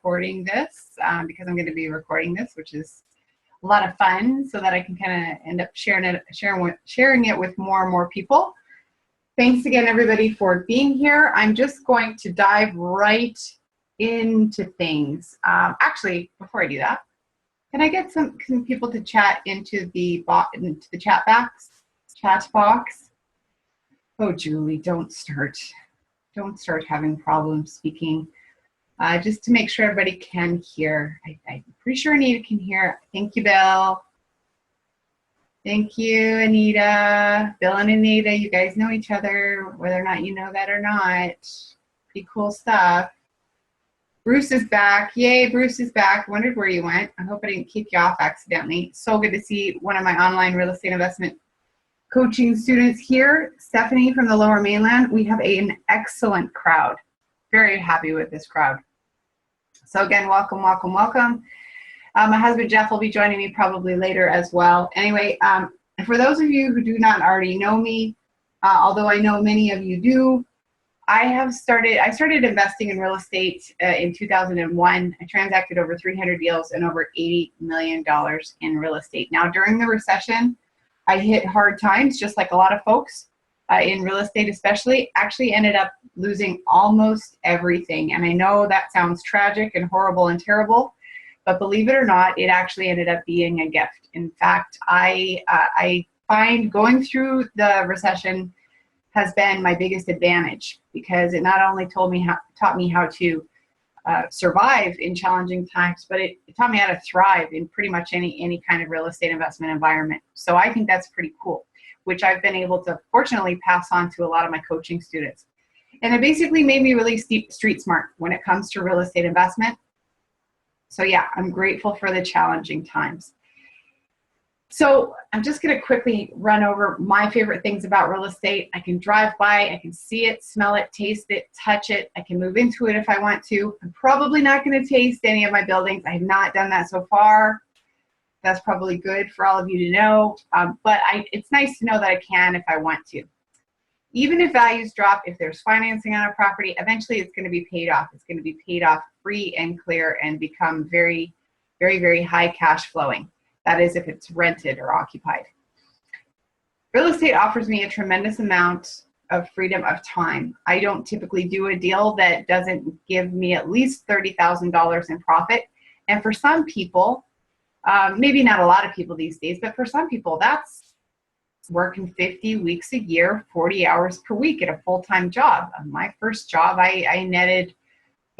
recording this because I'm going to be recording this, which is a lot of fun, so that I can kind of end up sharing it with more and more people. Thanks again, everybody, for being here. I'm just going to dive right into things. Actually, before I do that, can I get some people to chat into the chat box? Oh, Julie, don't start having problems speaking. Just to make sure everybody can hear. I'm pretty sure Anita can hear. Thank you, Bill. Thank you, Anita. Bill and Anita, you guys know each other, whether or not you know that or not. Pretty cool stuff. Bruce is back. Yay, Bruce is back. Wondered where you went. I hope I didn't kick you off accidentally. So good to see one of my online real estate investment coaching students here. Stephanie from the Lower Mainland. We have an excellent crowd. Very happy with this crowd. So again, welcome, welcome, welcome. My husband Jeff will be joining me probably later as well. Anyway, for those of you who do not already know me, although I know many of you do, I started investing in real estate in 2001. I transacted over 300 deals and over $80 million in real estate. Now, during the recession, I hit hard times, just like a lot of folks in real estate especially. Actually ended up losing almost everything. And I know that sounds tragic and horrible and terrible, but believe it or not, it actually ended up being a gift. In fact, I find going through the recession has been my biggest advantage, because it not only taught me how to survive in challenging times, but it taught me how to thrive in pretty much any kind of real estate investment environment. So I think that's pretty cool, which I've been able to fortunately pass on to a lot of my coaching students. And it basically made me really street smart when it comes to real estate investment. So yeah, I'm grateful for the challenging times. So I'm just going to quickly run over my favorite things about real estate. I can drive by, I can see it, smell it, taste it, touch it. I can move into it if I want to. I'm probably not going to taste any of my buildings. I have not done that so far. That's probably good for all of you to know. But it's nice to know that I can if I want to. Even if values drop, if there's financing on a property, eventually it's going to be paid off. It's going to be paid off free and clear and become very, very, very high cash flowing. That is, if it's rented or occupied. Real estate offers me a tremendous amount of freedom of time. I don't typically do a deal that doesn't give me at least $30,000 in profit. And for some people, maybe not a lot of people these days, but for some people, that's working 50 weeks a year, 40 hours per week at a full-time job. My first job, I netted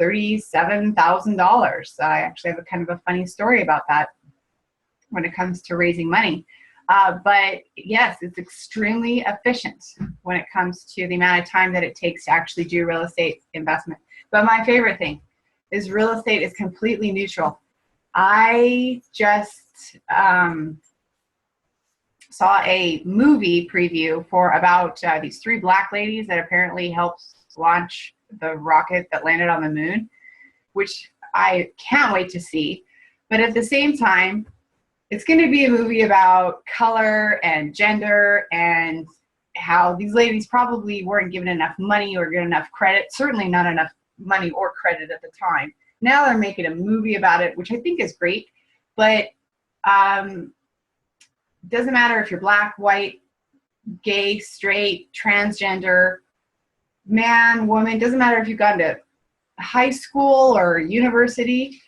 $37,000. I actually have a kind of a funny story about that when it comes to raising money. But yes, it's extremely efficient when it comes to the amount of time that it takes to actually do real estate investment. But my favorite thing is real estate is completely neutral. I just saw a movie preview for about these 3 black ladies that apparently helped launch the rocket that landed on the moon, which I can't wait to see. But at the same time, it's going to be a movie about color and gender and how these ladies probably weren't given enough money or given enough credit, certainly not enough money or credit at the time. Now they're making a movie about it, which I think is great, but doesn't matter if you're black, white, gay, straight, transgender, man, woman, doesn't matter if you've gone to high school or university.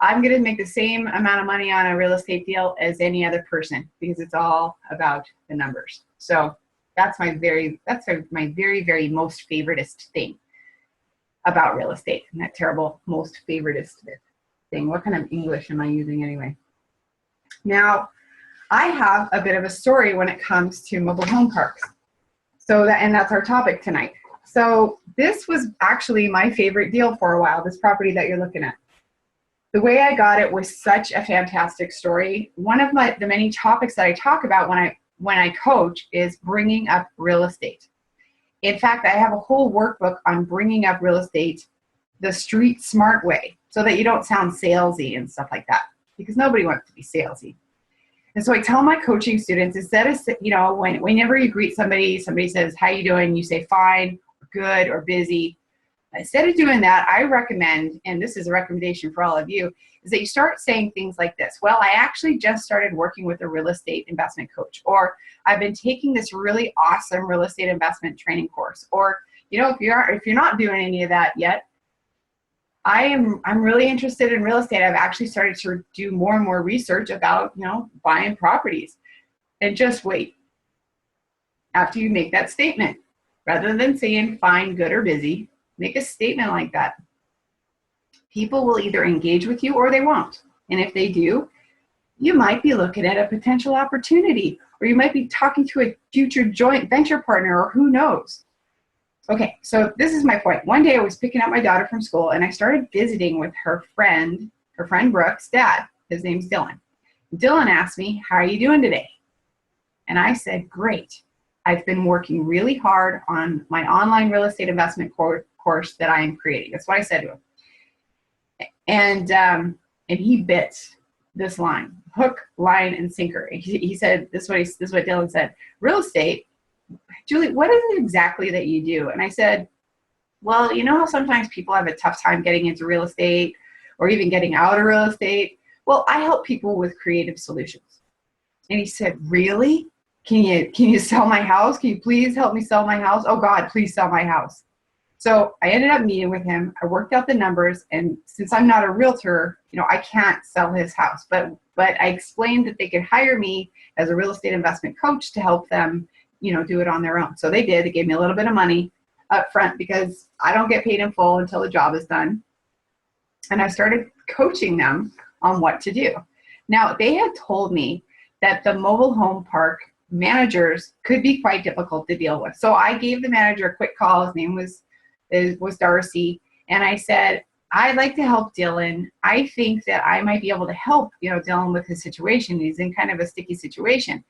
I'm going to make the same amount of money on a real estate deal as any other person, because it's all about the numbers. So that's my very, very most favoritist thing about real estate. And that terrible most favoritist thing. What kind of English am I using anyway? Now, I have a bit of a story when it comes to mobile home parks. And that's our topic tonight. So this was actually my favorite deal for a while, this property that you're looking at. The way I got it was such a fantastic story. One of the many topics that I talk about when I coach is bringing up real estate. In fact, I have a whole workbook on bringing up real estate the street smart way, so that you don't sound salesy and stuff like that, because nobody wants to be salesy. And so I tell my coaching students, instead of, whenever you greet somebody, somebody says, how you doing? You say fine, or good, or busy. Instead of doing that, I recommend, and this is a recommendation for all of you, is that you start saying things like this. Well, I actually just started working with a real estate investment coach, or I've been taking this really awesome real estate investment training course, or, you know, if you're not doing any of that yet, I'm really interested in real estate. I've actually started to do more and more research about, you know, buying properties. And just wait after you make that statement. Rather than saying fine, good, or busy, make a statement like that. People will either engage with you or they won't. And if they do, you might be looking at a potential opportunity, or you might be talking to a future joint venture partner, or who knows. Okay, so this is my point. One day I was picking up my daughter from school and I started visiting with her friend Brooke's dad. His name's Dylan. Dylan asked me, how are you doing today? And I said, great. I've been working really hard on my online real estate investment course that I am creating. That's what I said to him. And he bit this line, hook, line, and sinker. He said, this is what Dylan said, real estate, Julie, what is it exactly that you do? And I said, well, you know how sometimes people have a tough time getting into real estate or even getting out of real estate? Well, I help people with creative solutions. And he said, really? Can you sell my house? Can you please help me sell my house? Oh God, please sell my house. So I ended up meeting with him. I worked out the numbers, and since I'm not a realtor, you know, I can't sell his house. But I explained that they could hire me as a real estate investment coach to help them, you know, do it on their own. So they did. They gave me a little bit of money up front because I don't get paid in full until the job is done. And I started coaching them on what to do. Now, they had told me that the mobile home park managers could be quite difficult to deal with. So I gave the manager a quick call. His name was Darcy. And I said, I'd like to help Dylan. I think that I might be able to help, you know, Dylan with his situation. He's in kind of a sticky situation.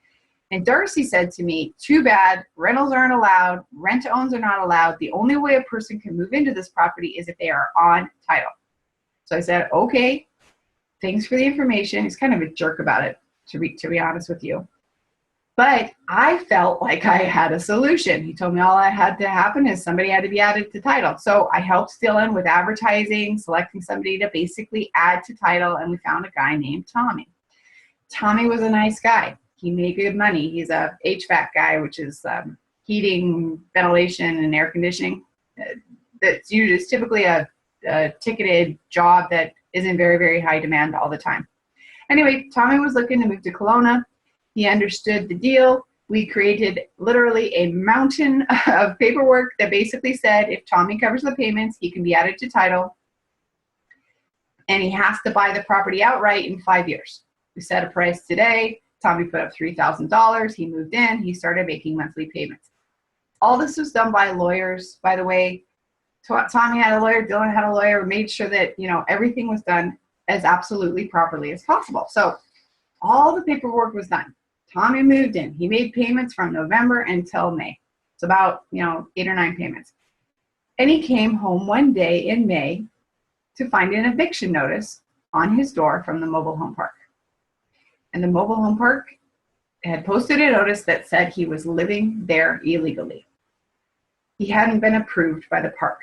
And Darcy said to me, too bad, rentals aren't allowed, rent-to-owns are not allowed. The only way a person can move into this property is if they are on title. So I said, okay, thanks for the information. He's kind of a jerk about it, to be honest with you. But I felt like I had a solution. He told me all that had to happen is somebody had to be added to title. So I helped Dylan with advertising, selecting somebody to basically add to title, and we found a guy named Tommy. Tommy was a nice guy. He made good money. He's a HVAC guy, which is heating, ventilation, and air conditioning. That's usually typically a ticketed job that is in very, very high demand all the time. Anyway, Tommy was looking to move to Kelowna. He understood the deal. We created literally a mountain of paperwork that basically said if Tommy covers the payments, he can be added to title, and he has to buy the property outright in 5 years. We set a price today. Tommy put up $3,000. He moved in. He started making monthly payments. All this was done by lawyers, by the way. Tommy had a lawyer. Dylan had a lawyer. We made sure that, you know, everything was done as absolutely properly as possible. So all the paperwork was done. Tommy moved in. He made payments from November until May. It's about, you know, 8 or 9 payments. And he came home one day in May to find an eviction notice on his door from the mobile home park. And the mobile home park had posted a notice that said he was living there illegally. He hadn't been approved by the park.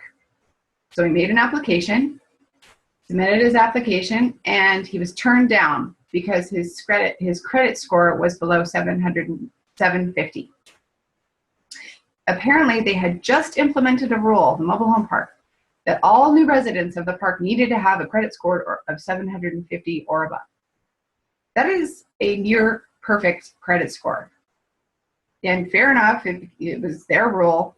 So he made an application, submitted his application, and he was turned down because his credit score was below 750. Apparently, they had just implemented a rule, the mobile home park, that all new residents of the park needed to have a credit score of 750 or above. That is a near perfect credit score. And fair enough, it was their rule.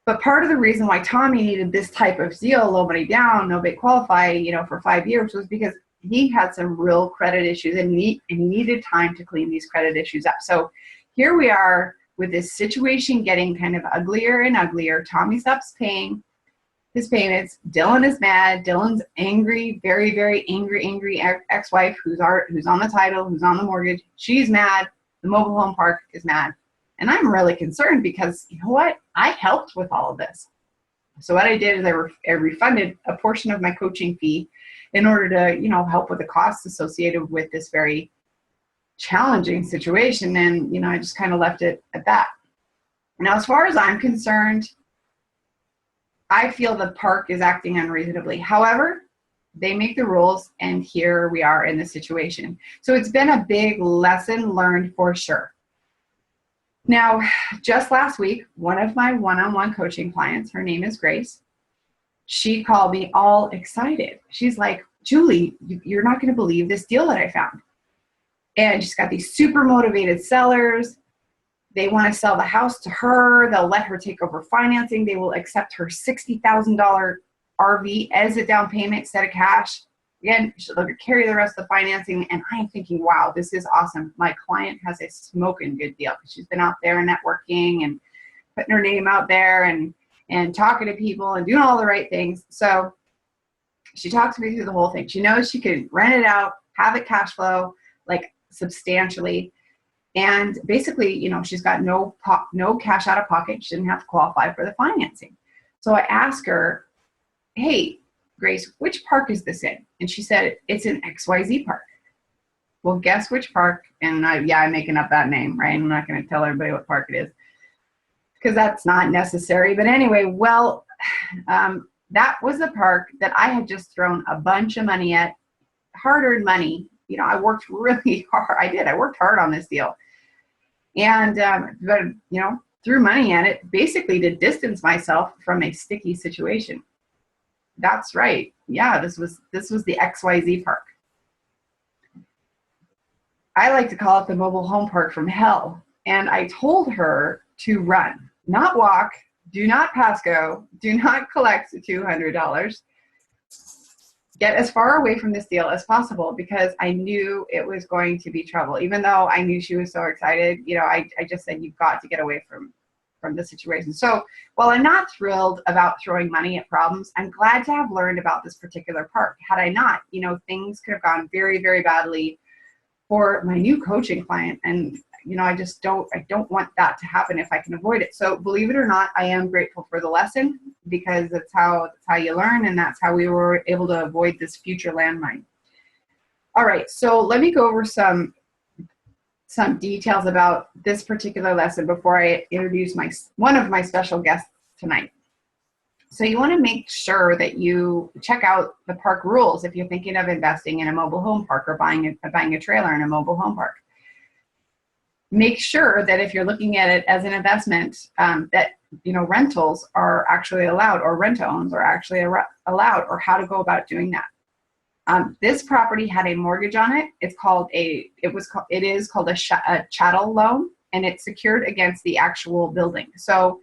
But part of the reason why Tommy needed this type of deal, low money down, no big qualify, you know, for 5 years, was because he had some real credit issues and he needed time to clean these credit issues up. So here we are with this situation getting kind of uglier and uglier. Tommy stops paying his payments. Dylan is mad. Dylan's angry, very, very angry ex-wife who's on the title, who's on the mortgage. She's mad. The mobile home park is mad. And I'm really concerned because, you know what? I helped with all of this. So what I did is I refunded a portion of my coaching fee in order to, you know, help with the costs associated with this very challenging situation. And, you know, I just kind of left it at that. Now, as far as I'm concerned, I feel the park is acting unreasonably. However, they make the rules, and here we are in this situation. So it's been a big lesson learned for sure. Now, just last week, one of my one-on-one coaching clients, her name is Grace, she called me all excited. She's like, Julie, you're not going to believe this deal that I found. And she's got these super motivated sellers. They want to sell the house to her. They'll let her take over financing. They will accept her $60,000 RV as a down payment instead of cash. Again, they'll carry the rest of the financing. And I'm thinking, wow, this is awesome. My client has a smoking good deal. She's been out there networking and putting her name out there and talking to people and doing all the right things. So she talks me through the whole thing. She knows she could rent it out, have it cash flow, like substantially. And basically, you know, she's got no cash out of pocket. She didn't have to qualify for the financing. So I asked her, hey, Grace, which park is this in? And she said, it's an XYZ park. Well, guess which park? And I'm making up that name, right? I'm not going to tell everybody what park it is because that's not necessary. But anyway, well, that was the park that I had just thrown a bunch of money at, hard-earned money. You know, I worked really hard. I worked hard on this deal. And, but, you know, threw money at it basically to distance myself from a sticky situation. That's right. Yeah, this was the XYZ park. I like to call it the mobile home park from hell. And I told her to run, not walk, do not pass go, do not collect the $200. Get as far away from this deal as possible because I knew it was going to be trouble. Even though I knew she was so excited, you know, I just said, you've got to get away from the situation. So while I'm not thrilled about throwing money at problems, I'm glad to have learned about this particular park. Had I not, you know, things could have gone very, very badly for my new coaching client. And, you know, I don't want that to happen if I can avoid it. So believe it or not, I am grateful for the lesson because that's how you learn. And that's how we were able to avoid this future landmine. All right. So let me go over some details about this particular lesson before I introduce one of my special guests tonight. So you want to make sure that you check out the park rules if you're thinking of investing in a mobile home park or buying a trailer in a mobile home park. Make sure that if you're looking at it as an investment, that, you know, rentals are actually allowed, or rent-owns are actually allowed, or how to go about doing that. This property had a mortgage on it. It is called a chattel loan, and it's secured against the actual building. So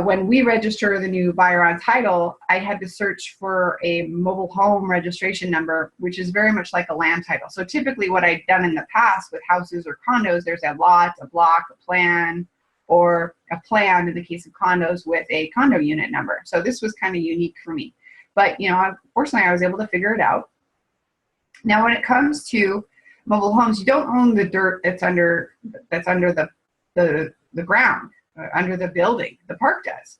when we register the new buyer on title, I had to search for a mobile home registration number, which is very much like a land title. So typically what I'd done in the past with houses or condos, there's a lot, a block, a plan, or a plan in the case of condos with a condo unit number. So this was kind of unique for me. But, you know, fortunately I was able to figure it out. Now, when it comes to mobile homes, you don't own the dirt that's under the ground. Under the building, the park does.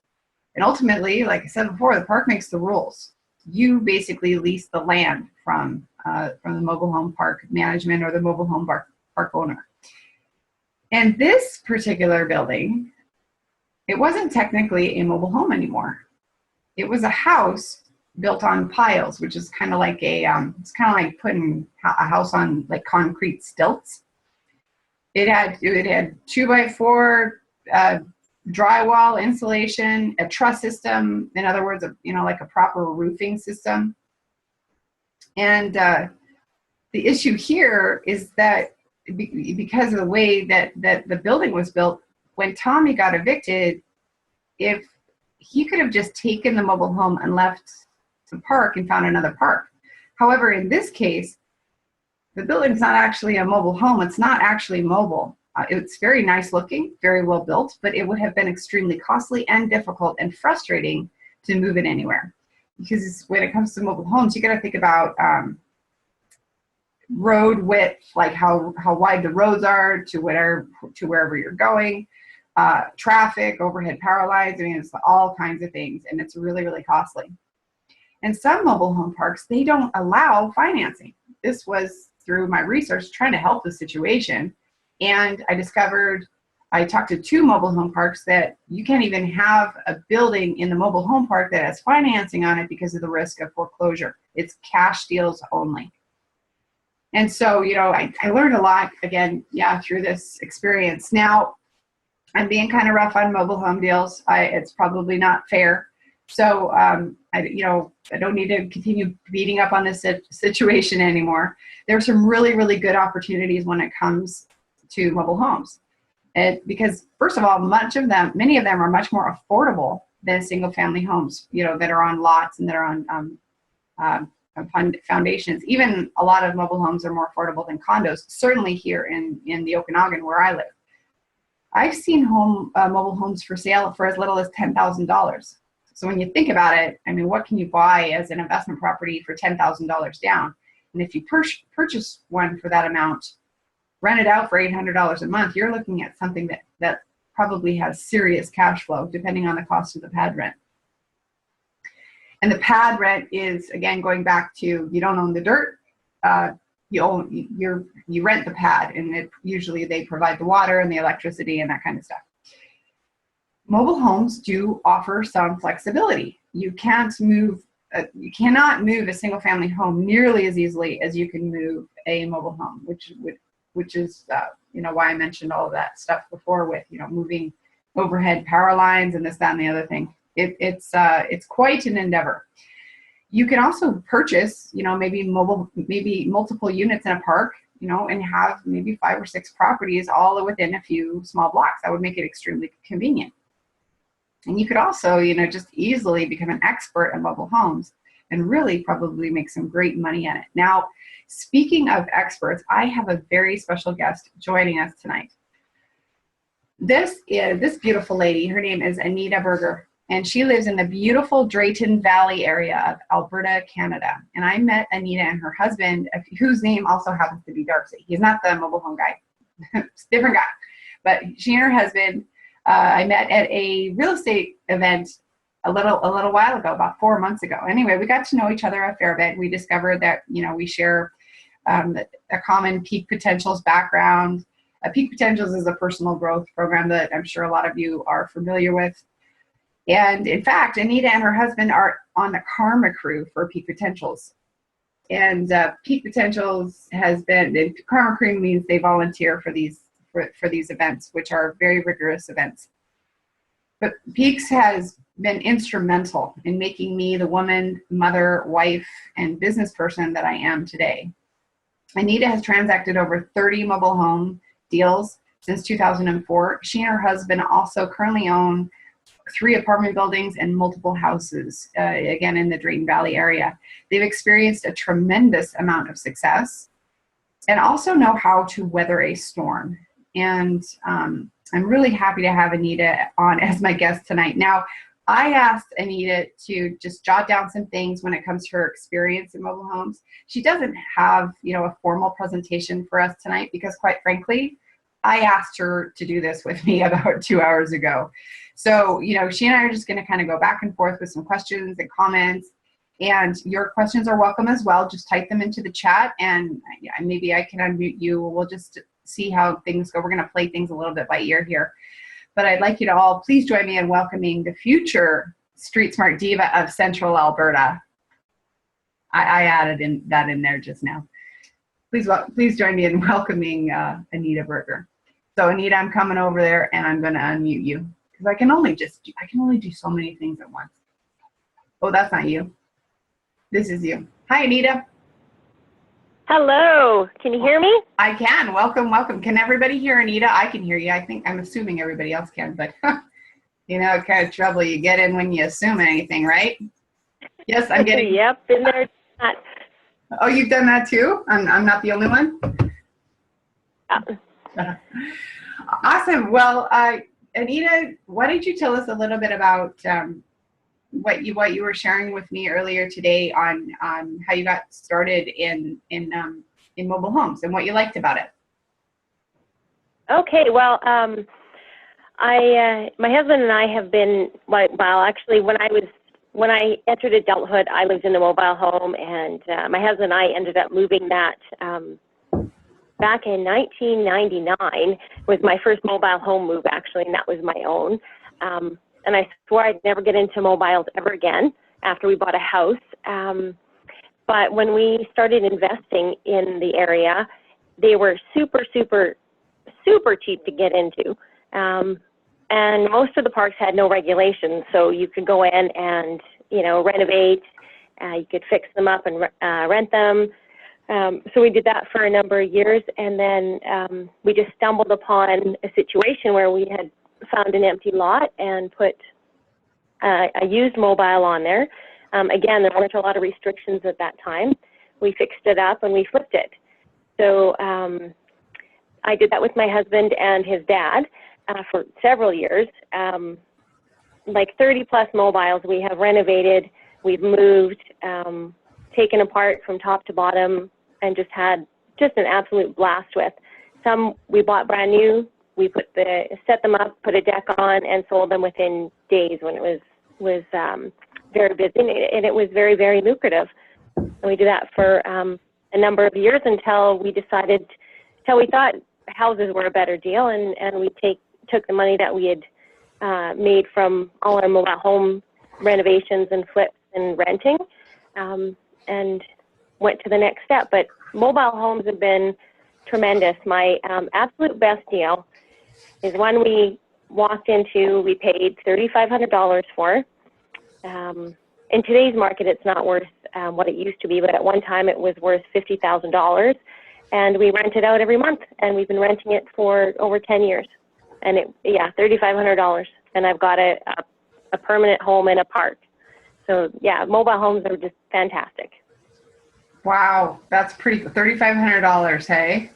And ultimately, like I said before, the park makes the rules. You basically lease the land from the mobile home park management or the mobile home park owner. And this particular building, it wasn't technically a mobile home anymore. It was a house built on piles, which is kind of like it's kind of like putting a house on like concrete stilts. It had 2x4 drywall, insulation, a truss system. In other words, you know, like a proper roofing system. And the issue here is that because of the way that the building was built, when Tommy got evicted, if he could have just taken the mobile home and left the park and found another park. However, in this case, the building's not actually a mobile home. It's not actually mobile. It's very nice looking, very well built, but it would have been extremely costly and difficult and frustrating to move it anywhere. Because when it comes to mobile homes, you got to think about road width, like how wide the roads are to wherever you're going, traffic, overhead power lines. I mean, it's all kinds of things, and it's really, really costly. And some mobile home parks, they don't allow financing. This was through my research trying to help the situation. And I discovered I talked to 2 mobile home parks that you can't even have a building in the mobile home park that has financing on it because of the risk of foreclosure. It's cash deals only. And so, I learned a lot, again, through this experience. Now, I'm being kind of rough on mobile home deals. It's probably not fair. So, I don't need to continue beating up on this situation anymore. There are some really, really good opportunities when it comes to mobile homes. Because first of all, many of them are much more affordable than single family homes, that are on lots and that are on foundations. Even a lot of mobile homes are more affordable than condos, certainly here in the Okanagan where I live. I've seen mobile homes for sale for as little as $10,000. So when you think about it, I mean, what can you buy as an investment property for $10,000 down? And if you purchase one for that amount, rent it out for $800 a month, you're looking at something that probably has serious cash flow, depending on the cost of the pad rent. And the pad rent is, again, going back to, you don't own the dirt, you rent the pad, and usually they provide the water and the electricity and that kind of stuff. Mobile homes do offer some flexibility. You cannot move a single family home nearly as easily as you can move a mobile home, which is why I mentioned all of that stuff before with moving overhead power lines and this, that, and the other thing. It's quite an endeavor. You can also purchase maybe multiple units in a park, and have maybe 5 or 6 properties all within a few small blocks. That would make it extremely convenient. And you could also just easily become an expert in mobile homes and really probably make some great money at it. Now, speaking of experts, I have a very special guest joining us tonight. This beautiful lady. Her name is Anita Berger, and she lives in the beautiful Drayton Valley area of Alberta, Canada. And I met Anita and her husband, whose name also happens to be Darcy. He's not the mobile home guy. It's a different guy. But she and her husband, I met at a real estate event a little while ago, about 4 months ago. Anyway, we got to know each other a fair bit. We discovered that we share a common Peak Potentials background. Peak Potentials is a personal growth program that I'm sure a lot of you are familiar with. And in fact, Anita and her husband are on the Karma crew for Peak Potentials. And Peak Potentials Karma crew means they volunteer for these events, which are very rigorous events. But Peaks has been instrumental in making me the woman, mother, wife, and business person that I am today. Anita has transacted over 30 mobile home deals since 2004. She and her husband also currently own 3 apartment buildings and multiple houses, again, in the Drayton Valley area. They've experienced a tremendous amount of success and also know how to weather a storm. And I'm really happy to have Anita on as my guest tonight. Now, I asked Anita to just jot down some things when it comes to her experience in mobile homes. She doesn't have, a formal presentation for us tonight because, quite frankly, I asked her to do this with me about 2 hours ago. So, she and I are just going to kind of go back and forth with some questions and comments. And your questions are welcome as well. Just type them into the chat, and maybe I can unmute you. We'll just see how things go. We're going to play things a little bit by ear here. But I'd like you to all please join me in welcoming the future Street Smart Diva of Central Alberta. I added that in there just now. Please join me in welcoming Anita Berger. So Anita, I'm coming over there, and I'm going to unmute you because I can only do so many things at once. Oh, that's not you. This is you. Hi, Anita. Hello. Can you hear me? I can. Welcome. Can everybody hear Anita? I can hear you. I'm assuming everybody else can, but what kind of trouble you get in when you assume anything, right? Yes, I'm getting. Yep, been there. Oh, you've done that too? I'm not the only one? Awesome. Well, Anita, why don't you tell us a little bit about what you were sharing with me earlier today on how you got started in mobile homes and what you liked about it. Okay, well, my husband and I have been, actually when I entered adulthood, I lived in a mobile home, and my husband and I ended up moving that back in 1999 was my first mobile home move, actually, and that was my own. And I swore I'd never get into mobiles ever again after we bought a house. But when we started investing in the area, they were super, super, super cheap to get into. And most of the parks had no regulations, so you could go in and, renovate, you could fix them up and rent them. So we did that for a number of years, and then we just stumbled upon a situation where we had found an empty lot and put a used mobile on there. Again, there weren't a lot of restrictions at that time. We fixed it up and we flipped it. So I did that with my husband and his dad for several years. Like 30 plus mobiles we have renovated, we've moved, taken apart from top to bottom, and just had an absolute blast with. Some we bought brand new, we set them up, put a deck on, and sold them within days when it was very busy, and it was very, very lucrative. And we did that for a number of years until we thought houses were a better deal, and we took the money that we had made from all our mobile home renovations and flips and renting, and went to the next step. But mobile homes have been tremendous. My absolute best deal is one we walked into, we paid $3,500 for. In today's market, it's not worth what it used to be, but at one time it was worth $50,000. And we rent it out every month, and we've been renting it for over 10 years. And $3,500. And I've got a permanent home in a park. So yeah, mobile homes are just fantastic. Wow, that's pretty cool. $3,500, hey?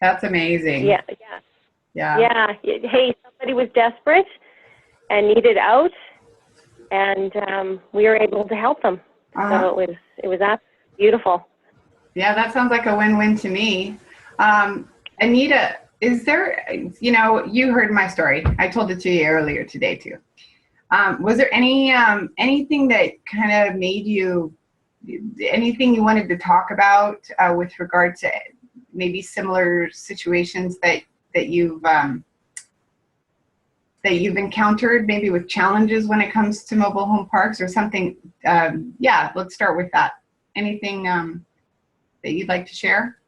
That's amazing. Yeah. Hey, somebody was desperate and needed out, and we were able to help them. So it was absolutely beautiful. Yeah, that sounds like a win-win to me. Anita, is there, you heard my story. I told it to you earlier today too. Was there anything that kind of made you, anything you wanted to talk about with regard to maybe similar situations that you've encountered, maybe with challenges when it comes to mobile home parks or something? Let's start with that. Anything that you'd like to share?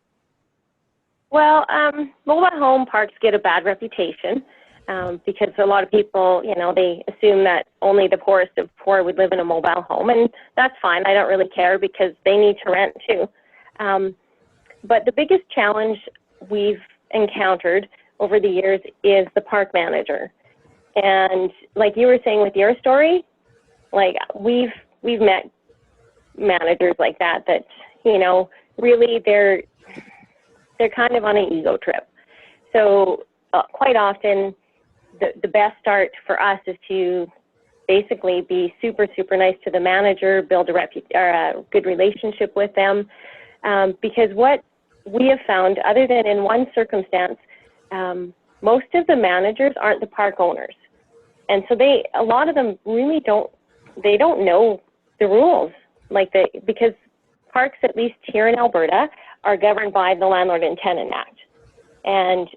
Well, mobile home parks get a bad reputation because a lot of people, they assume that only the poorest of poor would live in a mobile home, and that's fine. I don't really care because they need to rent too. But the biggest challenge we've encountered over the years is the park manager. And like you were saying with your story, like we've met managers like that, really they're kind of on an ego trip. So quite often the best start for us is to basically be super, super nice to the manager, build a good relationship with them. Because what we have found, other than in one circumstance, most of the managers aren't the park owners. And so a lot of them really don't know the rules, because parks, at least here in Alberta, are governed by the Landlord and Tenant Act. And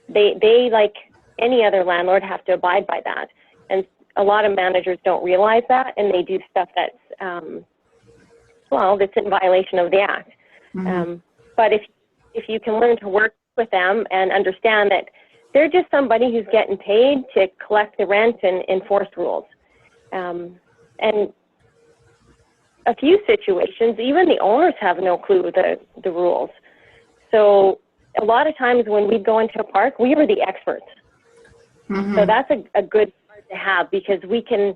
they, like any other landlord, have to abide by that. And a lot of managers don't realize that, and they do stuff that's, that's in violation of the Act. Mm-hmm. But if you can learn to work with them and understand that they're just somebody who's getting paid to collect the rent and enforce rules. And a few situations, even the owners have no clue the rules. So a lot of times when we go into a park, we are the experts. Mm-hmm. So that's a good part to have, because we can,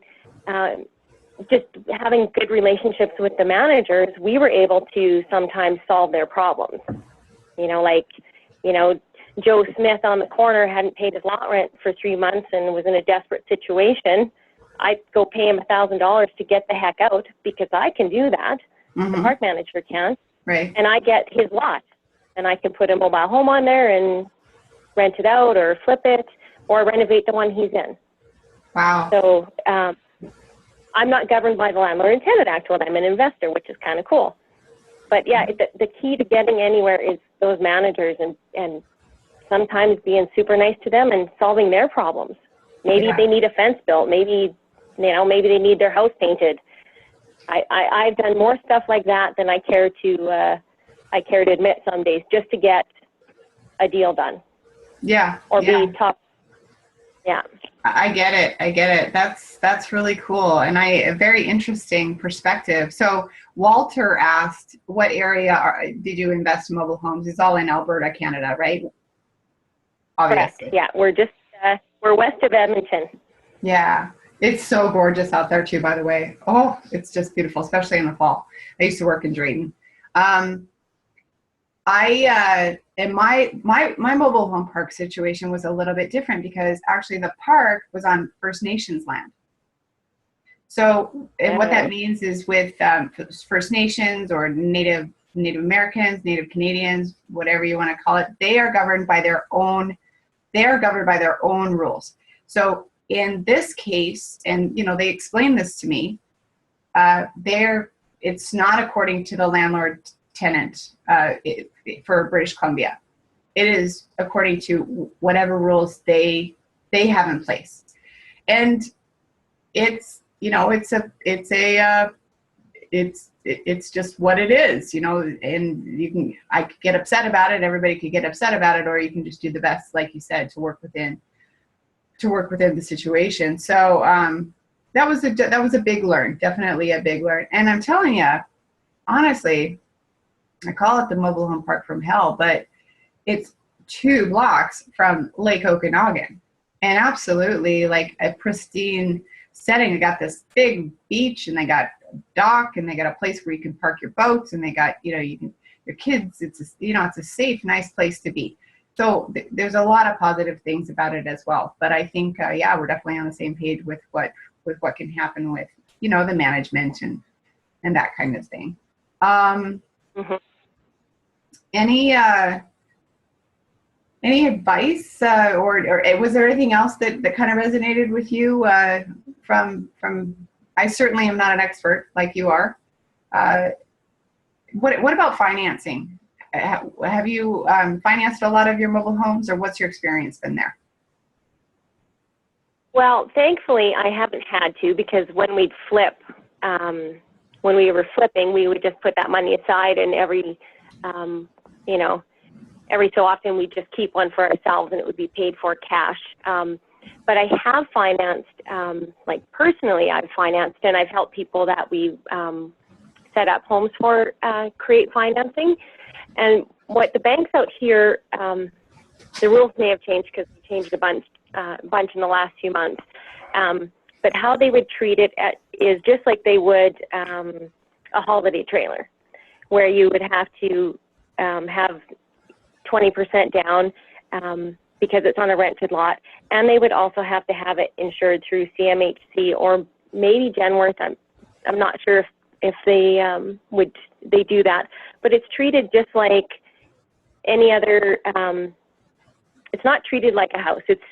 just having good relationships with the managers, we were able to sometimes solve their problems. Joe Smith on the corner hadn't paid his lot rent for 3 months and was in a desperate situation. I'd go pay him $1,000 to get the heck out, because I can do that. Mm-hmm. The park manager can. Right. And I get his lot, and I can put a mobile home on there and rent it out or flip it or renovate the one he's in. Wow. So I'm not governed by the Landlord and Tenant Act when I'm an investor, which is kind of cool. But yeah, the key to getting anywhere is those managers and sometimes being super nice to them and solving their problems. Maybe they need a fence built. Maybe, maybe they need their house painted. I've done more stuff like that than I care to admit some days, just to get a deal done. Yeah. Or be top. Yeah. I get it. That's really cool. And a very interesting perspective. So Walter asked, what area did you invest in mobile homes? It's all in Alberta, Canada, right? Obviously. Correct. Yeah. We're west of Edmonton. Yeah. It's so gorgeous out there too, by the way. Oh, it's just beautiful, especially in the fall. I used to work in Drayton. And my mobile home park situation was a little bit different because actually the park was on First Nations land. So, and what that means is with First Nations or Native Americans, Native Canadians, whatever you want to call it, they are governed by their own rules. So in this case, and they explained this to me, it's not according to the landlord tenant for British Columbia. It is according to whatever rules they have in place, and it's just what it is, and I could get upset about it. Everybody could get upset about it, or you can just do the best, like you said, to work within the situation. So that was a big learn, definitely a big learn. And I'm telling you, honestly, I call it the mobile home park from hell, but it's 2 blocks from Lake Okanagan, and absolutely like a pristine setting. They got this big beach, and they got a dock, and they got a place where you can park your boats, and they got your kids. It's a safe, nice place to be. So there's a lot of positive things about it as well. But I think we're definitely on the same page with what can happen with the management and that kind of thing. Any advice or was there anything else that kind of resonated with you from I certainly am not an expert like you are. What about financing? Have you financed a lot of your mobile homes, or what's your experience been there? Well, thankfully, I haven't had to, because when we'd flip, when we were flipping, we would just put that money aside, and every so often we'd just keep one for ourselves, and it would be paid for cash. But I have financed, personally, I've financed, and I've helped people that we set up homes for create financing. And what the banks out here, the rules may have changed because we changed a bunch in the last few months. But how they would treat it is just like they would a holiday trailer, where you would have to have 20% down because it's on a rented lot, and they would also have to have it insured through CMHC or maybe Genworth. I'm not sure if they do that, but it's treated just like any other. It's not treated like a house. It's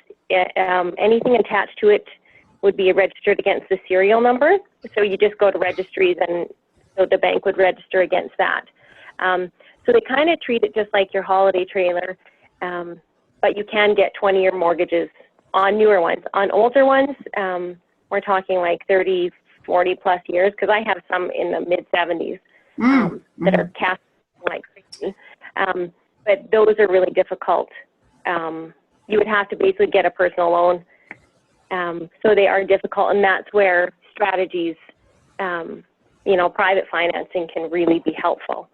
anything attached to it would be registered against the serial number. So you just go to registries, and so the bank would register against that. So they kind of treat it just like your holiday trailer, but you can get 20-year mortgages on newer ones. On older ones, we're talking like 30, 40 plus years, because I have some in the mid-70s that are cast like crazy. But those are really difficult. You would have to basically get a personal loan. So they are difficult, and that's where strategies, private financing can really be helpful.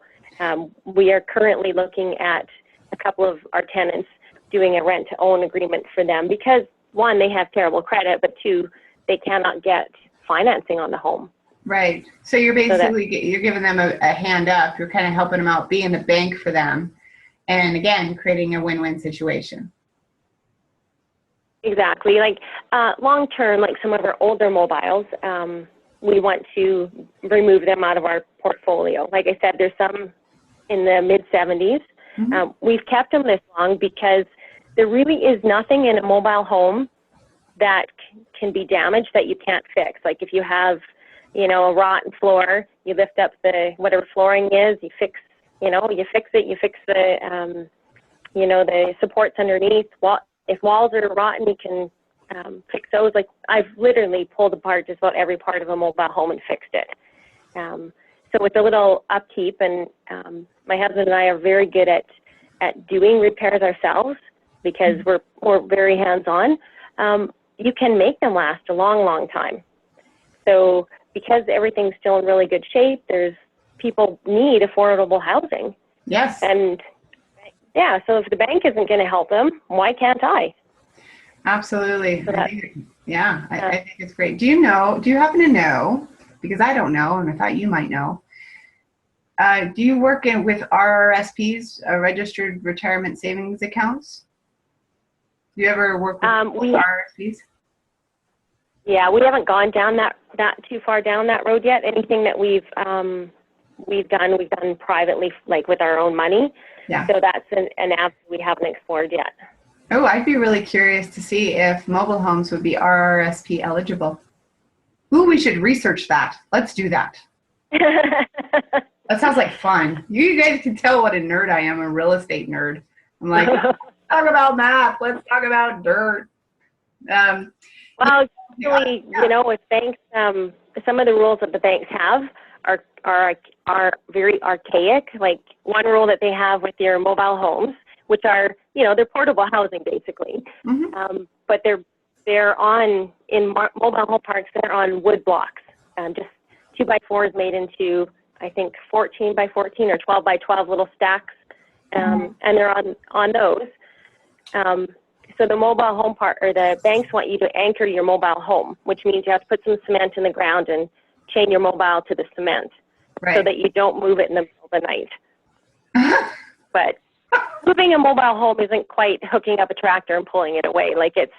We are currently looking at a couple of our tenants doing a rent-to-own agreement for them because, one, they have terrible credit, but two, they cannot get financing on the home. Right. So you're basically, you're giving them a hand up. You're kind of helping them out, being the bank for them, and again, creating a win-win situation. Exactly. Like long-term, like some of our older mobiles, we want to remove them out of our portfolio. Like I said, there's some in the mid-70s. We've kept them this long because there really is nothing in a mobile home that can be damaged that you can't fix. Like if you have a rotten floor, you lift up the, whatever flooring is, you fix it, you fix the, the supports underneath. If walls are rotten, you can fix those. Like, I've literally pulled apart just about every part of a mobile home and fixed it. So with a little upkeep, and my husband and I are very good at doing repairs ourselves because we're very hands-on. You can make them last a long, long time. So because everything's still in really good shape, people need affordable housing. Yes. And yeah, so if the bank isn't going to help them, why can't I? Absolutely. So I think it's great. Do you happen to know, because I don't know, and I thought you might know, do you work with RRSPs, Registered Retirement Savings Accounts? Do you ever work with RRSPs? Yeah, we haven't gone down that too far down that road yet. Anything that we've done privately, like with our own money. Yeah. So that's an app we haven't explored yet. Oh, I'd be really curious to see if mobile homes would be RRSP eligible. Ooh, we should research that. Let's do that. That sounds like fun. You guys can tell what a nerd I am, a real estate nerd. I'm like, let's talk about math. Let's talk about dirt. Well, usually, with banks, some of the rules that the banks have are very archaic. Like, one rule that they have with your mobile homes, which are, they're portable housing basically, but they're in mobile home parks, they're on wood blocks, just 2x4s made into, I think, 14 by 14 or 12 by 12 little stacks, and they're on those. So the mobile home park, or the banks want you to anchor your mobile home, which means you have to put some cement in the ground and chain your mobile to the cement, right, so that you don't move it in the middle of the night. But moving a mobile home isn't quite hooking up a tractor and pulling it away. Like, it's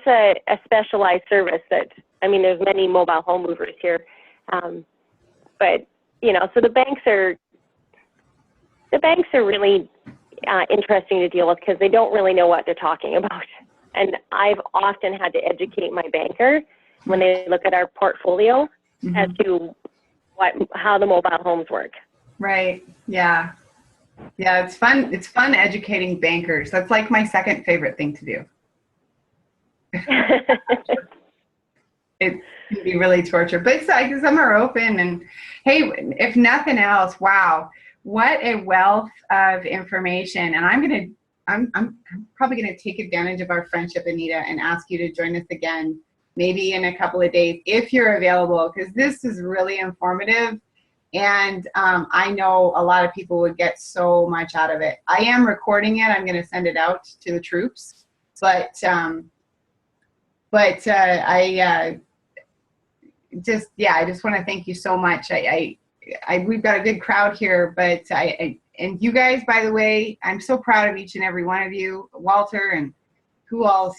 a specialized service that, there's many mobile home movers here. But, so the banks are really interesting to deal with because they don't really know what they're talking about. And I've often had to educate my banker when they look at our portfolio as to how the mobile homes work. Right. Yeah. Yeah, it's fun. It's fun educating bankers. That's like my second favorite thing to do. It can be really torture, but some are open. And hey, if nothing else, wow, what a wealth of information. And I'm probably gonna take advantage of our friendship, Anita, and ask you to join us again, maybe in a couple of days if you're available, because this is really informative. And I know a lot of people would get so much out of it. I am recording it. I'm going to send it out to the troops. But I just want to thank you so much. We've got a good crowd here, but and you guys, by the way, I'm so proud of each and every one of you. Walter, and who else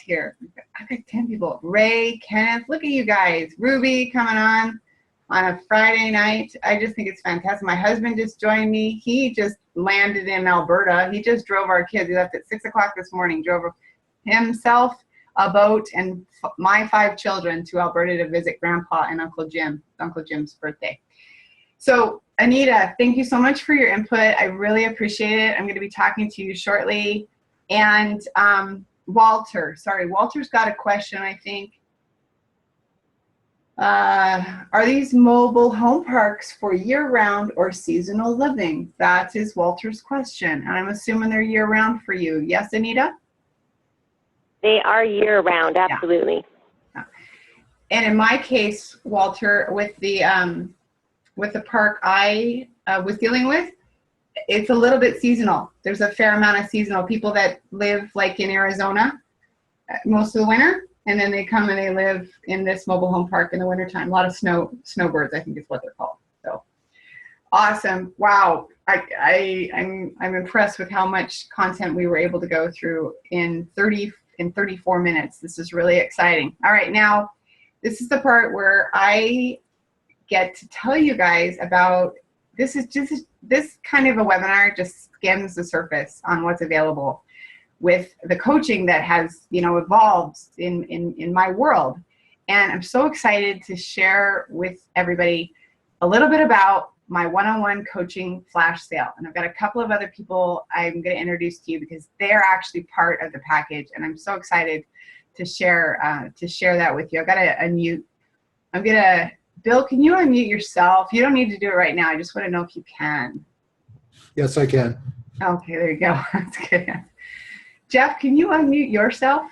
here? I've got 10 people. Ray, Kenneth, look at you guys. Ruby coming on a Friday night. I just think it's fantastic. My husband just joined me. He just landed in Alberta. He just drove our kids. He left at 6 o'clock this morning, drove himself, a boat, and my 5 children to Alberta to visit Grandpa and Uncle Jim. It's Uncle Jim's birthday. So, Anita, thank you so much for your input. I really appreciate it. I'm going to be talking to you shortly. And Walter's got a question, I think. Are these mobile home parks for year-round or seasonal living? That is Walter's question, and I'm assuming they're year-round for you. Yes, Anita? They are year-round, absolutely. Yeah. And in my case, Walter, with the park I was dealing with, it's a little bit seasonal. There's a fair amount of seasonal people that live like in Arizona most of the winter. And then they come and they live in this mobile home park in the wintertime. A lot of snowbirds, I think is what they're called. So awesome. Wow. I'm impressed with how much content we were able to go through in 34 minutes. This is really exciting. All right, now this is the part where I get to tell you guys about, this kind of a webinar just skims the surface on what's available with the coaching that has, evolved in my world. And I'm so excited to share with everybody a little bit about my one-on-one coaching flash sale. And I've got a couple of other people I'm going to introduce to you because they're actually part of the package. And I'm so excited to share that with you. I've got to unmute. Bill, can you unmute yourself? You don't need to do it right now. I just want to know if you can. Yes, I can. Okay, there you go. That's good. Jeff, can you unmute yourself?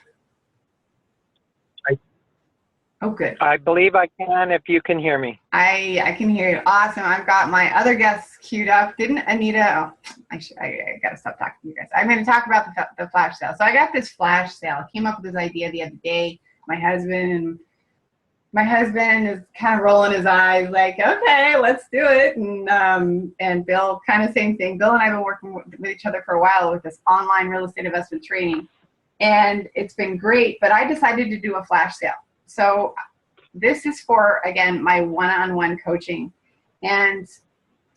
Oh, good. I believe I can if you can hear me. I can hear you. Awesome. I've got my other guests queued up. Didn't Anita? Oh, I got to stop talking to you guys. I'm going to talk about the flash sale. So I got this flash sale. I came up with this idea the other day. My husband is kind of rolling his eyes like, okay, let's do it. And Bill, kind of same thing. Bill and I have been working with each other for a while with this online real estate investment training. And it's been great, but I decided to do a flash sale. So this is for, again, my one-on-one coaching. And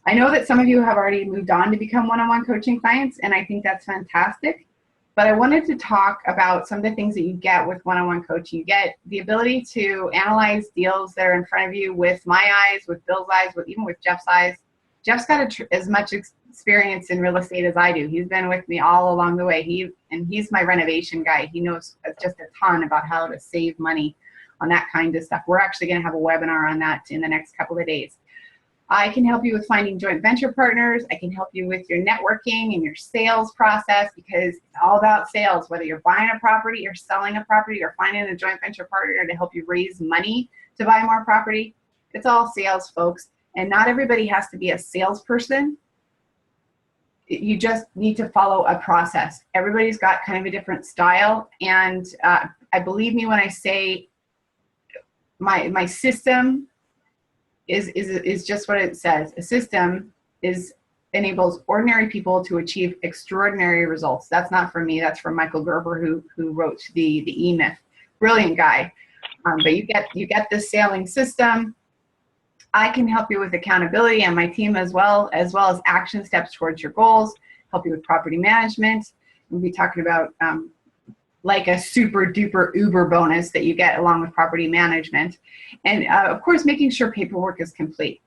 I know that some of you have already moved on to become one-on-one coaching clients, and I think that's fantastic. But I wanted to talk about some of the things that you get with one-on-one coaching. You get the ability to analyze deals that are in front of you with my eyes, with Bill's eyes, even with Jeff's eyes. Jeff's got as much experience in real estate as I do. He's been with me all along the way. He's my renovation guy. He knows just a ton about how to save money on that kind of stuff. We're actually going to have a webinar on that in the next couple of days. I can help you with finding joint venture partners. I can help you with your networking and your sales process, because it's all about sales, whether you're buying a property or selling a property or finding a joint venture partner to help you raise money to buy more property. It's all sales, folks. And not everybody has to be a salesperson. You just need to follow a process. Everybody's got kind of a different style. And I believe me when I say my system is just what it says. A system enables ordinary people to achieve extraordinary results. That's not from me. That's from Michael Gerber, who wrote the E-Myth. Brilliant guy. But you get this sailing system. I can help you with accountability and my team as well as action steps towards your goals, help you with property management. We'll be talking about like a super duper Uber bonus that you get along with property management. And of course, making sure paperwork is complete.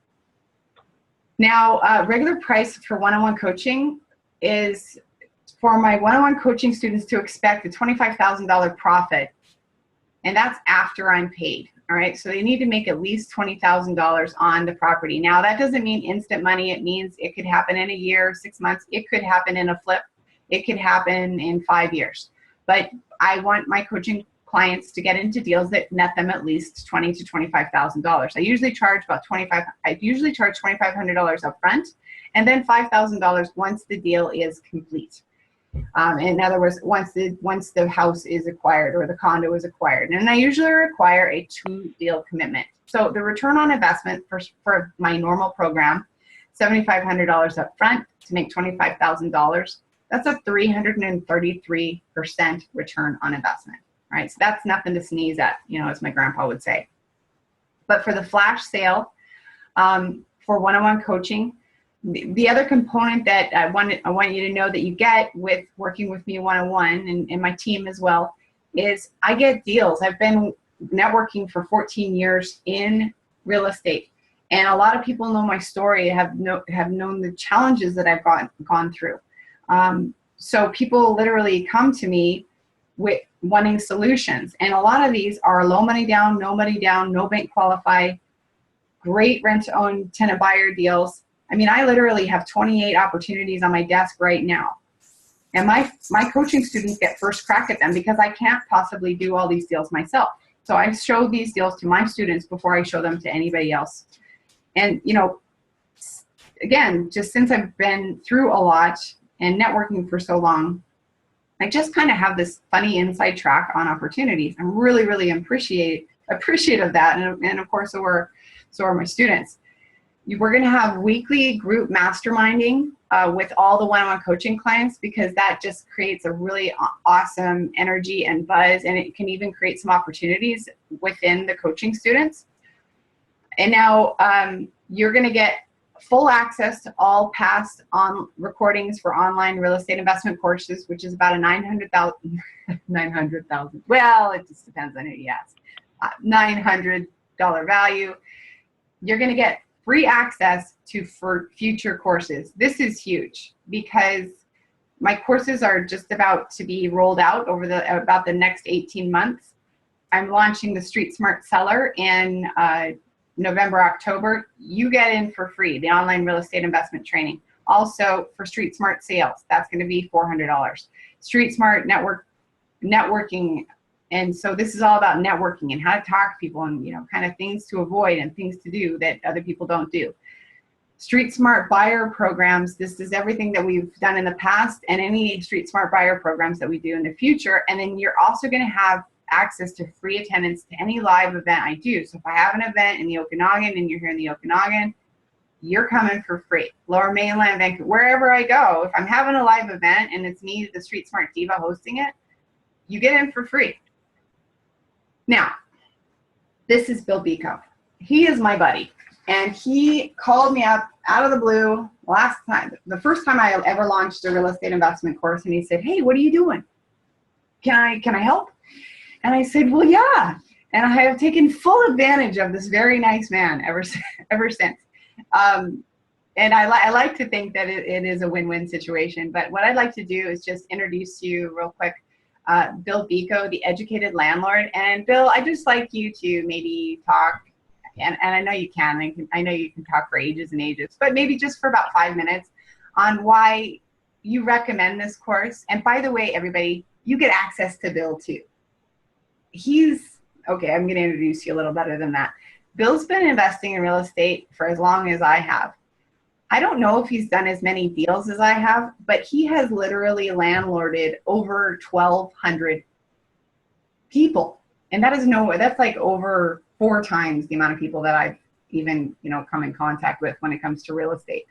Now, regular price for one-on-one coaching is for my one-on-one coaching students to expect a $25,000 profit. And that's after I'm paid. All right, so they need to make at least $20,000 on the property. Now, that doesn't mean instant money. It means it could happen in a year, 6 months. It could happen in a flip. It could happen in 5 years. But I want my coaching clients to get into deals that net them at least $20,000 to $25,000. I usually charge $2,500 up front, and then $5,000 once the deal is complete. In other words, once the house is acquired or the condo is acquired. And I usually require a 2-deal commitment. So the return on investment for my normal program, $7,500 up front to make $25,000. That's a 333% return on investment, right? So that's nothing to sneeze at, as my grandpa would say. But for the flash sale, for one-on-one coaching, the other component that I want you to know that you get with working with me one-on-one and my team as well is I get deals. I've been networking for 14 years in real estate, and a lot of people know my story, have known the challenges that I've gone through. So people literally come to me with wanting solutions, and a lot of these are low money down, no bank qualify, great rent-to-own tenant buyer deals. I mean, I literally have 28 opportunities on my desk right now. And my coaching students get first crack at them because I can't possibly do all these deals myself. So I show these deals to my students before I show them to anybody else. And, again, just since I've been through a lot and networking for so long, I just kind of have this funny inside track on opportunities. I'm really, really appreciative of that. And of course, so are my students. We're going to have weekly group masterminding with all the one-on-one coaching clients, because that just creates a really awesome energy and buzz, and it can even create some opportunities within the coaching students. And now you're going to get full access to all past recordings for online real estate investment courses, which is about a 900,000. Well, it just depends on who you ask. $900 value. You're going to get free access to for future courses. This is huge because my courses are just about to be rolled out over about the next 18 months. I'm launching the Street Smart Seller in November, October. You get in for free, the online real estate investment training. Also for Street Smart Sales, that's going to be $400. Street Smart networking. And so this is all about networking and how to talk to people and, kind of things to avoid and things to do that other people don't do. Street Smart Buyer programs. This is everything that we've done in the past and any Street Smart Buyer programs that we do in the future. And then you're also going to have access to free attendance to any live event I do. So if I have an event in the Okanagan and you're here in the Okanagan, you're coming for free. Lower Mainland, Vancouver, wherever I go, if I'm having a live event and it's me, the Street Smart Diva, hosting it, you get in for free. Now, this is Bill Bico. He is my buddy. And he called me up out of the blue the first time I ever launched a real estate investment course. And he said, "Hey, what are you doing? Can I help?" And I said, "Well, yeah." And I have taken full advantage of this very nice man ever since. And I like to think that it is a win-win situation. But what I'd like to do is just introduce you real quick. Bill Bico, the educated landlord. And Bill, I'd just like you to maybe talk, and I know you can, I know you can talk for ages and ages, but maybe just for about 5 minutes on why you recommend this course. And by the way, everybody, you get access to Bill too. Okay, I'm going to introduce you a little better than that. Bill's been investing in real estate for as long as I have. I don't know if he's done as many deals as I have, but he has literally landlorded over 1,200 people. And that's like over 4 times the amount of people that I've even, come in contact with when it comes to real estate.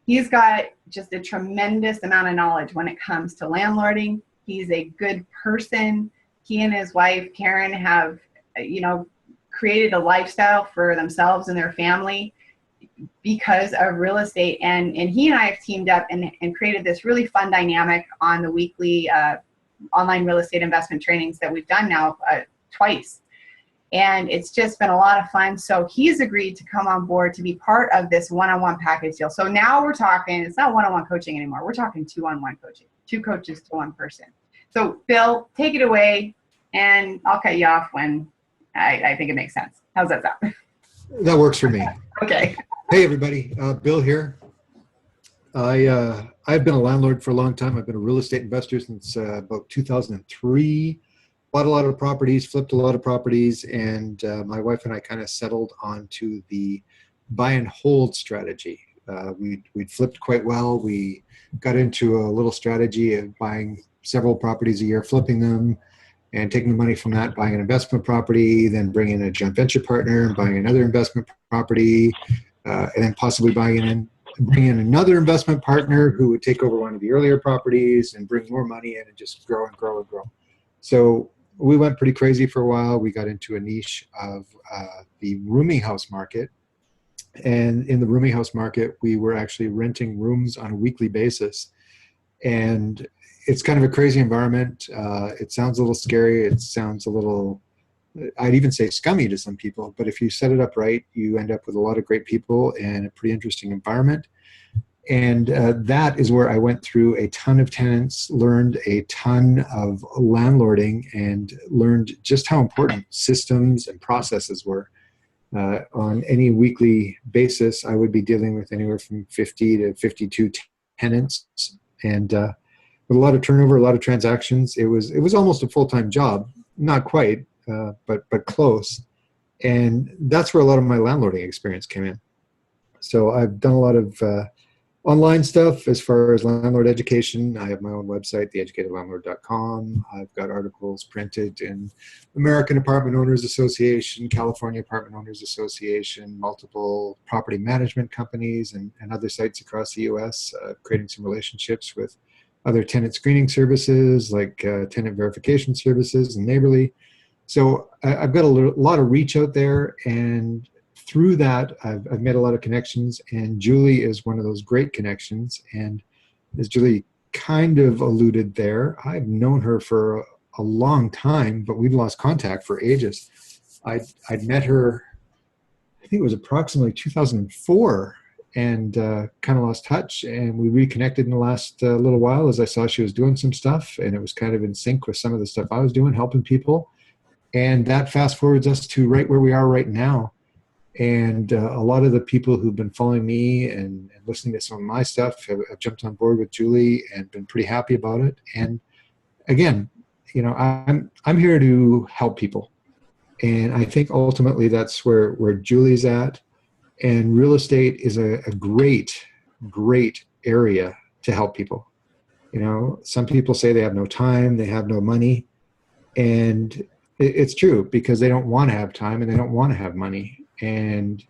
He's got just a tremendous amount of knowledge when it comes to landlording. He's a good person. He and his wife, Karen, have, created a lifestyle for themselves and their family because of real estate. And he and I have teamed up and created this really fun dynamic on the weekly online real estate investment trainings that we've done now twice. And it's just been a lot of fun. So he's agreed to come on board to be part of this one-on-one package deal. So now we're talking, it's not one-on-one coaching anymore. We're talking 2-on-1 coaching, 2 coaches to 1 person. So Bill, take it away, and I'll cut you off when I think it makes sense. How's that sound? That works for me. Okay. Hey, everybody. Bill here. I've been a landlord for a long time. I've been a real estate investor since about 2003. Bought a lot of properties, flipped a lot of properties, and my wife and I kind of settled onto the buy and hold strategy. We'd flipped quite well. We got into a little strategy of buying several properties a year, flipping them, and taking the money from that, buying an investment property, then bringing in a joint venture partner, and buying another investment property, and then possibly bringing in another investment partner who would take over one of the earlier properties and bring more money in and just grow and grow and grow. So we went pretty crazy for a while. We got into a niche of the rooming house market. And in the rooming house market, we were actually renting rooms on a weekly basis. And it's kind of a crazy environment. It sounds a little scary. It sounds a little, I'd even say scummy to some people. But if you set it up right, you end up with a lot of great people and a pretty interesting environment. And that is where I went through a ton of tenants, learned a ton of landlording, and learned just how important systems and processes were. On any weekly basis, I would be dealing with anywhere from 50 to 52 tenants, and with a lot of turnover, a lot of transactions. It was almost a full-time job, not quite, but close. And that's where a lot of my landlording experience came in. So I've done a lot of online stuff as far as landlord education. I have my own website, theeducatedlandlord.com. I've got articles printed in American Apartment Owners Association, California Apartment Owners Association, multiple property management companies, and other sites across the U.S., creating some relationships with other tenant screening services like tenant verification services and Neighborly. So I've got a lot of reach out there, and through that, I've made a lot of connections, and Julie is one of those great connections. And as Julie kind of alluded there, I've known her for a long time, but we've lost contact for ages. I'd met her, I think it was approximately 2004, and kind of lost touch. And we reconnected in the last little while as I saw she was doing some stuff, and it was kind of in sync with some of the stuff I was doing, helping people. And that fast forwards us to right where we are right now. And a lot of the people who've been following me and listening to some of my stuff have jumped on board with Julie and been pretty happy about it. And again, you know, I'm here to help people. And I think ultimately that's where Julie's at. And real estate is a great, great area to help people. You know, some people say they have no time, they have no money. And it's true, because they don't want to have time and they don't want to have money. And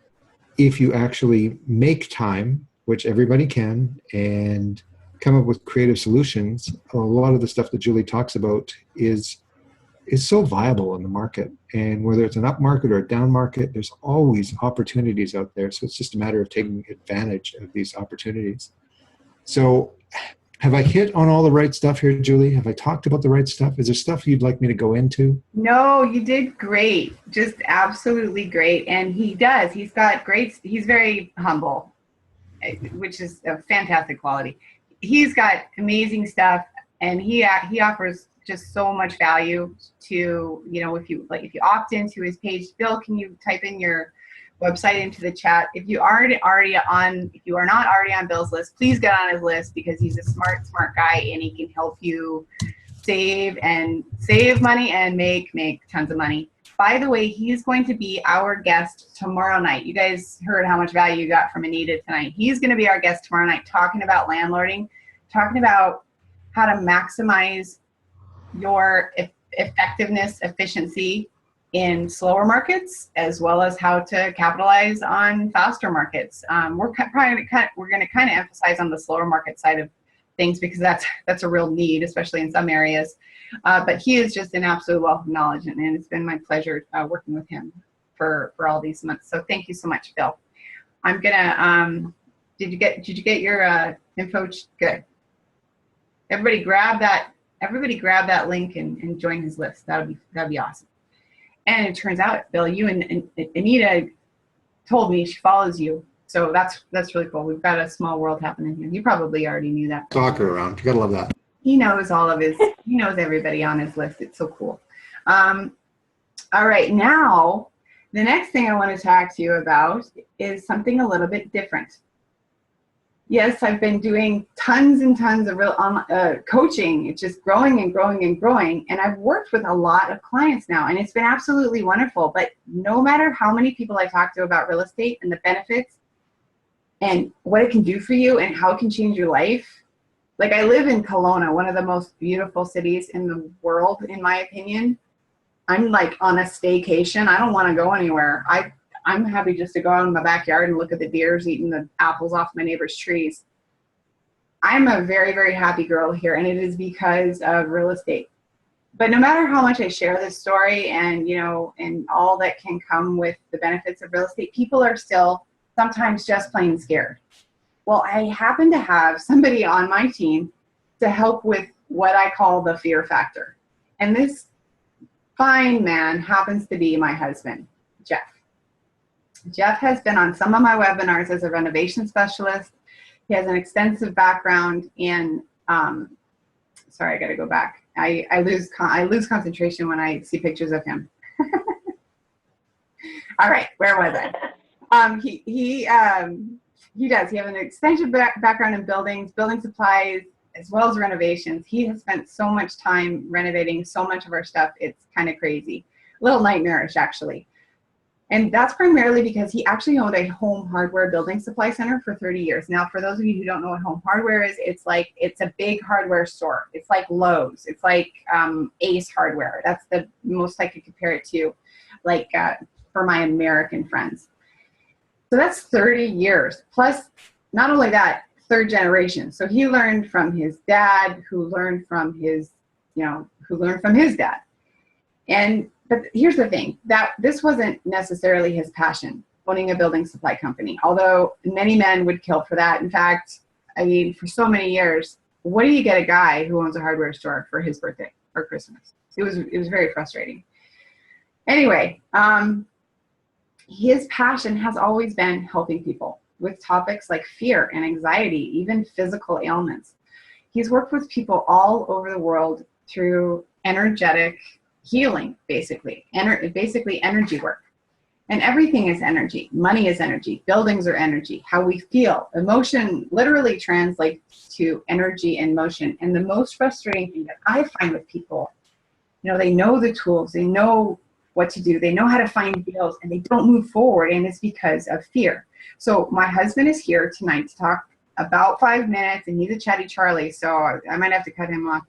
if you actually make time, which everybody can, and come up with creative solutions, a lot of the stuff that Julie talks about is so viable in the market. And whether it's an up market or a down market, there's always opportunities out there. So it's just a matter of taking advantage of these opportunities. So have I hit on all the right stuff here, Julie? Have I talked about the right stuff? Is there stuff you'd like me to go into? No, you did great. Just absolutely great. And he does. He's got great, he's very humble, which is a fantastic quality. He's got amazing stuff, and he offers just so much value to, you know, if you opt into his page. Bill, can you type in your website into the chat? If you are not already on Bill's list, please get on his list, because he's a smart guy, and he can help you save money and make tons of money. By the way, he's going to be our guest tomorrow night. You guys heard how much value you got from Anita tonight. He's going to be our guest tomorrow night, talking about landlording, talking about how to maximize your effectiveness, efficiency in slower markets, as well as how to capitalize on faster markets. We're going to kind of emphasize on the slower market side of things, because that's a real need, especially in some areas. But he is just an absolute wealth of knowledge, and it's been my pleasure working with him for all these months. So thank you so much, Bill. I'm gonna. Did you get your info? Good. Everybody grab that link and join his list. That'd be awesome. And it turns out, Bill, you and Anita told me she follows you. So that's really cool. We've got a small world happening here. You probably already knew that. Stalker around. You gotta love that. He knows he knows everybody on his list. It's so cool. All right, now the next thing I want to talk to you about is something a little bit different. Yes, I've been doing tons and tons of real coaching. It's just growing and growing and growing. And I've worked with a lot of clients now, and it's been absolutely wonderful. But no matter how many people I talk to about real estate and the benefits and what it can do for you and how it can change your life. Like, I live in Kelowna, one of the most beautiful cities in the world, in my opinion. I'm like on a staycation. I don't want to go anywhere. I'm happy just to go out in my backyard and look at the deers eating the apples off my neighbor's trees. I'm a very, very happy girl here, and it is because of real estate. But no matter how much I share this story and, you know, and all that can come with the benefits of real estate, people are still sometimes just plain scared. Well, I happen to have somebody on my team to help with what I call the fear factor. And this fine man happens to be my husband, Jeff. Jeff has been on some of my webinars as a renovation specialist. He has an extensive background in, sorry, I gotta go back. I lose concentration when I see pictures of him. All right, where was I? He does. He has an extensive background in buildings, building supplies, as well as renovations. He has spent so much time renovating so much of our stuff. It's kind of crazy, a little nightmarish actually. And that's primarily because he actually owned a home hardware building supply center for 30 years. Now, for those of you who don't know what home hardware is, it's a big hardware store. It's like Lowe's. It's like Ace Hardware. That's the most I could compare it to, like for my American friends. So that's 30 years. Plus, not only that, third generation. So he learned from his dad, who learned from his dad. But here's the thing, that this wasn't necessarily his passion, owning a building supply company, although many men would kill for that. In fact, I mean, for so many years, what do you get a guy who owns a hardware store for his birthday or Christmas? it was very frustrating. Anyway, his passion has always been helping people with topics like fear and anxiety, even physical ailments. He's worked with people all over the world through energetic healing, basically energy work. And everything is energy. Money is energy. Buildings are energy. How we feel. Emotion literally translates to energy and motion. And the most frustrating thing that I find with people, they know the tools. They know what to do. They know how to find deals, and they don't move forward, and it's because of fear. So my husband is here tonight to talk about 5 minutes, and he's a chatty Charlie, so I might have to cut him off.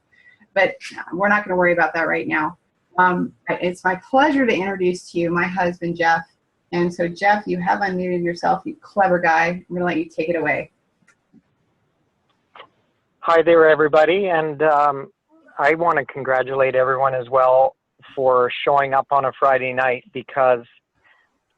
But we're not going to worry about that right now. It's my pleasure to introduce to you my husband, Jeff. And so, Jeff, you have unmuted yourself, you clever guy. I'm going to let you take it away. Hi there, everybody. And I want to congratulate everyone as well for showing up on a Friday night, because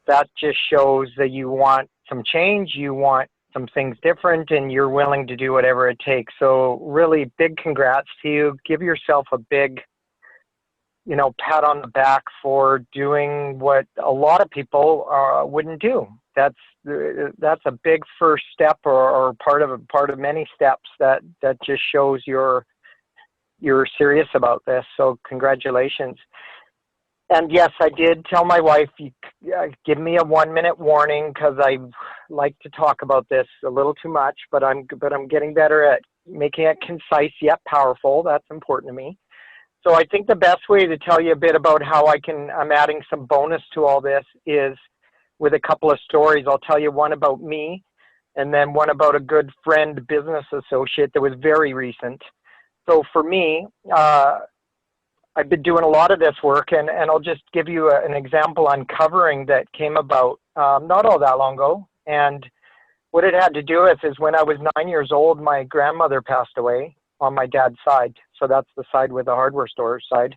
that just shows that you want some change, you want some things different, and you're willing to do whatever it takes. So really big congrats to you. Give yourself a big pat on the back for doing what a lot of people wouldn't do. That's a big first step, or part of many steps that just shows you're serious about this. So congratulations. And yes, I did tell my wife, give me a 1-minute warning, because I like to talk about this a little too much, but I'm getting better at making it concise yet powerful. That's important to me. So I think the best way to tell you a bit about how I'm adding some bonus to all this is with a couple of stories. I'll tell you one about me, and then one about a good friend, business associate, that was very recent. So for me, I've been doing a lot of this work, and I'll just give you an example uncovering that came about not all that long ago. And what it had to do with is when I was 9 years old, my grandmother passed away on my dad's side. So that's the side with the hardware store side.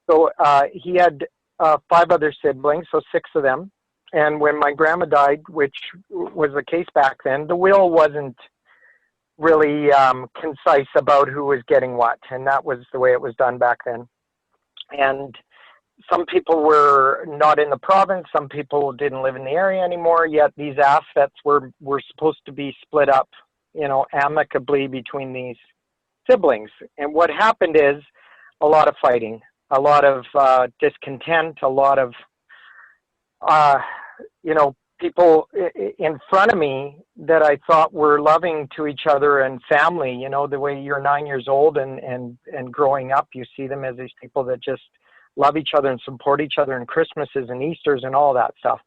So he had 5 other siblings, so 6 of them. And when my grandma died, which was the case back then, the will wasn't really concise about who was getting what. And that was the way it was done back then. And some people were not in the province, some people didn't live in the area anymore, yet these assets were supposed to be split up, amicably between these siblings. And what happened is a lot of fighting, a lot of discontent, a lot of, people in front of me that I thought were loving to each other and family. The way you're 9 years old and growing up, you see them as these people that just love each other and support each other, and Christmases and Easters and all that stuff.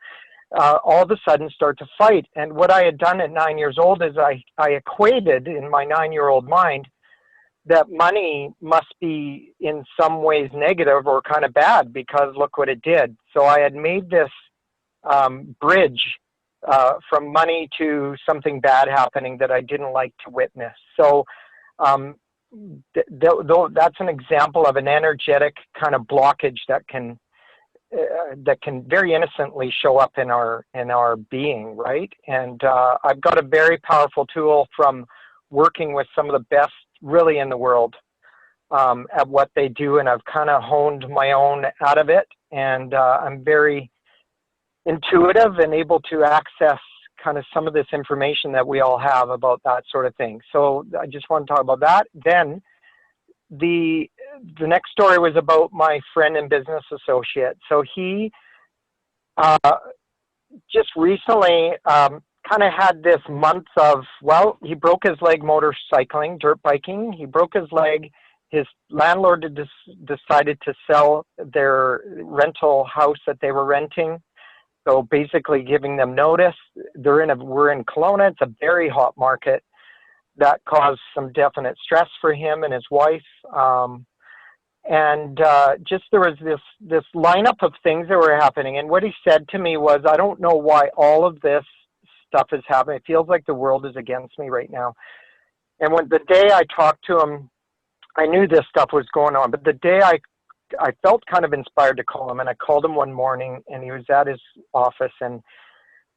All of a sudden start to fight. And what I had done at 9 years old is I equated in my 9-year-old mind that money must be in some ways negative or kind of bad, because look what it did. So I had made this bridge from money to something bad happening that I didn't like to witness. So that's an example of an energetic kind of blockage that can very innocently show up in our being, right? And I've got a very powerful tool from working with some of the best really in the world at what they do, and I've kind of honed my own out of it, and I'm very intuitive and able to access kind of some of this information that we all have about that sort of thing. So I just want to talk about that. Then the next story was about my friend and business associate. So he just recently kind of had this month of, well, he broke his leg motorcycling, dirt biking. He broke his leg. His landlord decided to sell their rental house that they were renting. So basically giving them notice. We're in Kelowna. It's a very hot market. That caused some definite stress for him and his wife. Just there was this lineup of things that were happening. And what he said to me was, I don't know why all of this stuff is happening. It feels like the world is against me right now. And when the day I talked to him, I knew this stuff was going on. But the day I felt kind of inspired to call him, and I called him one morning, and he was at his office, and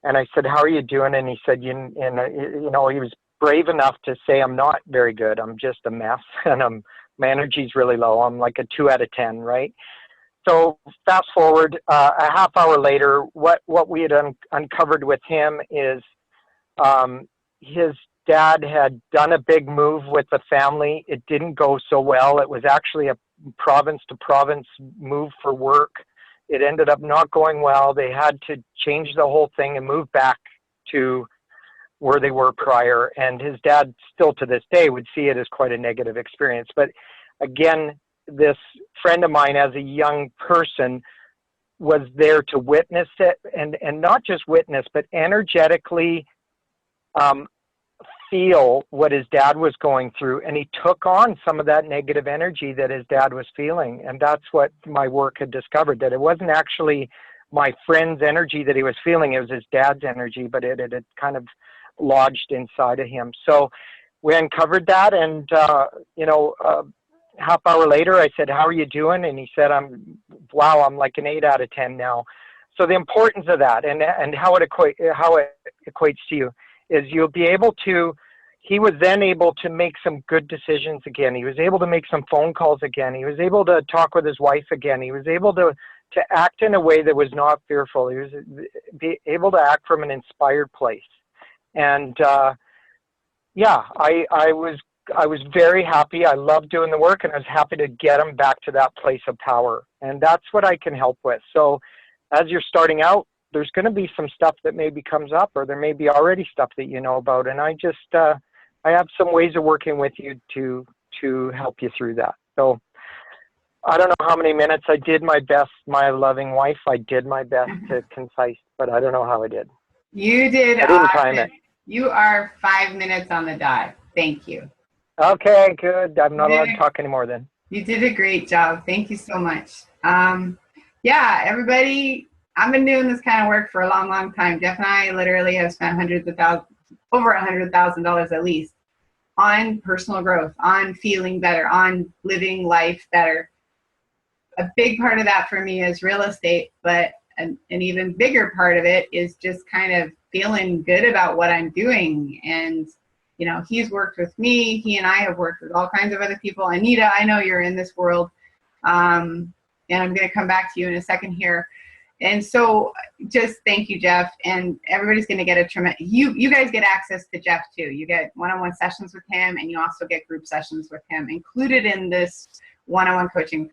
I said, "How are you doing?" And he said, he was brave enough to say, "I'm not very good. I'm just a mess, and I'm my energy's really low. I'm like a 2 out of 10, right? So fast forward a half hour later, what we had uncovered with him is his dad had done a big move with the family. It didn't go so well. It was actually a province to province move for work. It ended up not going well. They had to change the whole thing and move back to where they were prior. And his dad still to this day would see it as quite a negative experience. But again, this friend of mine as a young person was there to witness it, and not just witness, but energetically feel what his dad was going through. And he took on some of that negative energy that his dad was feeling. And that's what my work had discovered, that it wasn't actually my friend's energy that he was feeling, it was his dad's energy, but it had kind of lodged inside of him. So we uncovered that, and half hour later, I said, "How are you doing?" And he said, I'm like an 8 out of 10 now." So the importance of that, and how it equates to you, is you'll be able to. He was then able to make some good decisions again. He was able to make some phone calls again. He was able to talk with his wife again. He was able to act in a way that was not fearful. He was able to act from an inspired place. And I was very happy. I loved doing the work, and I was happy to get him back to that place of power. And that's what I can help with. So as you're starting out, there's going to be some stuff that maybe comes up, or there may be already stuff that you know about. And I just, I have some ways of working with you to help you through that. So I don't know how many minutes. I did my best, my loving wife. I did my best to concise, but I don't know how I did. You did. I didn't time it. You are 5 minutes on the dot. Thank you. Okay, good. I'm not allowed to talk anymore then. You did a great job. Thank you so much. Yeah, everybody, I've been doing this kind of work for a long, long time. Jeff and I literally have spent over $100,000 at least on personal growth, on feeling better, on living life better. A big part of that for me is real estate, but an even bigger part of it is just kind of feeling good about what I'm doing. And you know, he's worked with me. He and I have worked with all kinds of other people. Anita, I know you're in this world. And I'm going to come back to you in a second here. And so just thank you, Jeff. And everybody's going to get a tremendous, you guys get access to Jeff too. You get one-on-one sessions with him, and you also get group sessions with him included in this one-on-one coaching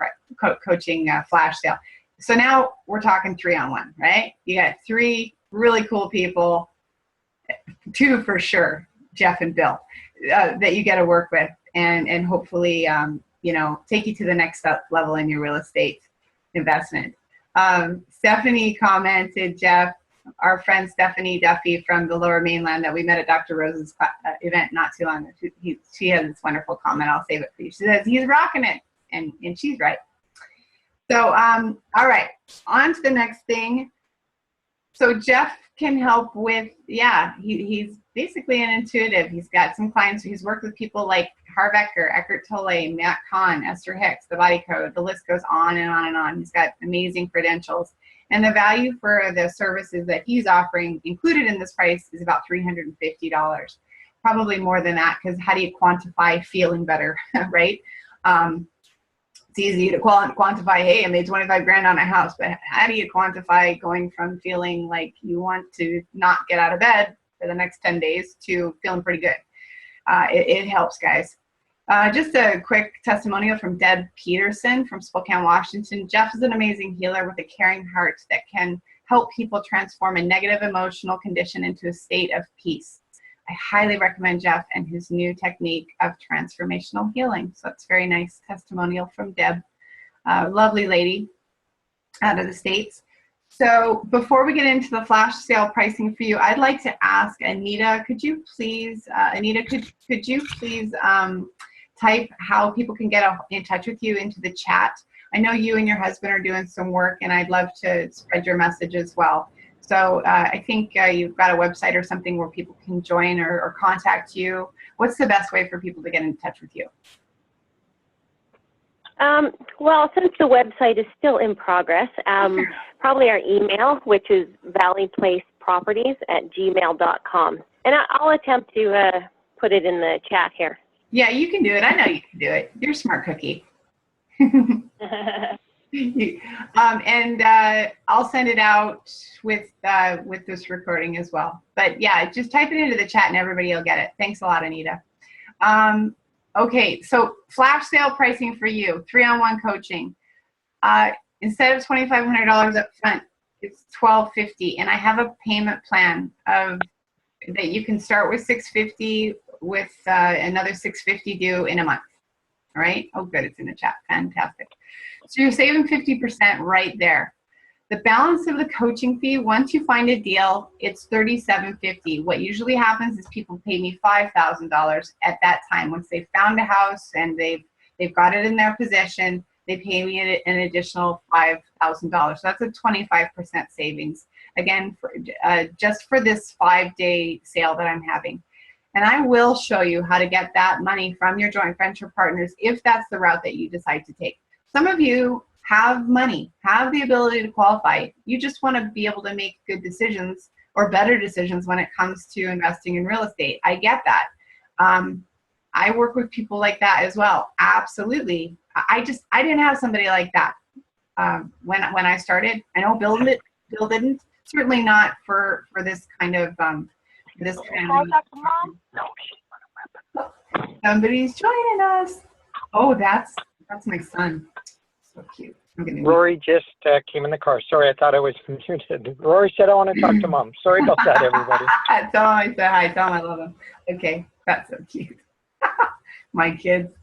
flash sale. So now we're talking 3-on-1, right? You got 3 really cool people, 2 for sure, Jeff and Bill, that you get to work with, and hopefully, take you to the next level in your real estate investment. Stephanie commented, Jeff, our friend Stephanie Duffy from the Lower Mainland that we met at Dr. Rose's event not too long ago. She has this wonderful comment. I'll save it for you. She says, he's rocking it. And she's right. So, all right, on to the next thing. So Jeff can help with, he's basically an intuitive. He's got some clients. He's worked with people like Harv Eker, Eckhart Tolle, Matt Kahn, Esther Hicks, The Body Code. The list goes on and on and on. He's got amazing credentials. And the value for the services that he's offering included in this price is about $350. Probably more than that, because how do you quantify feeling better, right? It's easy to quantify, hey, I made 25 grand on a house, but how do you quantify going from feeling like you want to not get out of bed for the next 10 days to feeling pretty good? It helps, guys. Just a quick testimonial from Deb Peterson from Spokane, Washington. Jeff is an amazing healer with a caring heart that can help people transform a negative emotional condition into a state of peace. I highly recommend Jeff and his new technique of transformational healing. So it's a very nice testimonial from Deb, lovely lady out of the States. So before we get into the flash sale pricing for you, I'd like to ask Anita, could you please type how people can get in touch with you into the chat? I know you and your husband are doing some work, and I'd love to spread your message as well. So I think you've got a website or something where people can join or contact you. What's the best way for people to get in touch with you? Well, since the website is still in progress, probably our email, which is valleyplaceproperties@gmail.com. And I'll attempt to put it in the chat here. Yeah, you can do it. I know you can do it. You're a smart cookie. I'll send it out with this recording as well. But yeah, just type it into the chat and everybody will get it. Thanks a lot, Anita. Okay, so flash sale pricing for you, 3-on-1 coaching. Instead of $2,500 up front, it's $1,250, and I have a payment plan that you can start with $650 with another $650 due in a month. All right. Oh, good. It's in the chat. Fantastic. So you're saving 50% right there. The balance of the coaching fee, once you find a deal, it's $3,750. What usually happens is people pay me $5,000 at that time. Once they've found a house and they've got it in their possession, they pay me an additional $5,000. So that's a 25% savings. Again, just for this 5-day sale that I'm having. And I will show you how to get that money from your joint venture partners if that's the route that you decide to take. Some of you have money, have the ability to qualify. You just want to be able to make good decisions or better decisions when it comes to investing in real estate. I get that. I work with people like that as well. Absolutely. I didn't have somebody like that when I started. I know Bill didn't. Certainly not for this kind of Somebody's joining us. Oh, that's my son. So cute. Rory just came in the car. Sorry, I thought I was muted. Rory said I want to talk to Mom. Sorry about that, everybody. Tell him I said hi. Tell him I love him. Okay, that's so cute. My kids.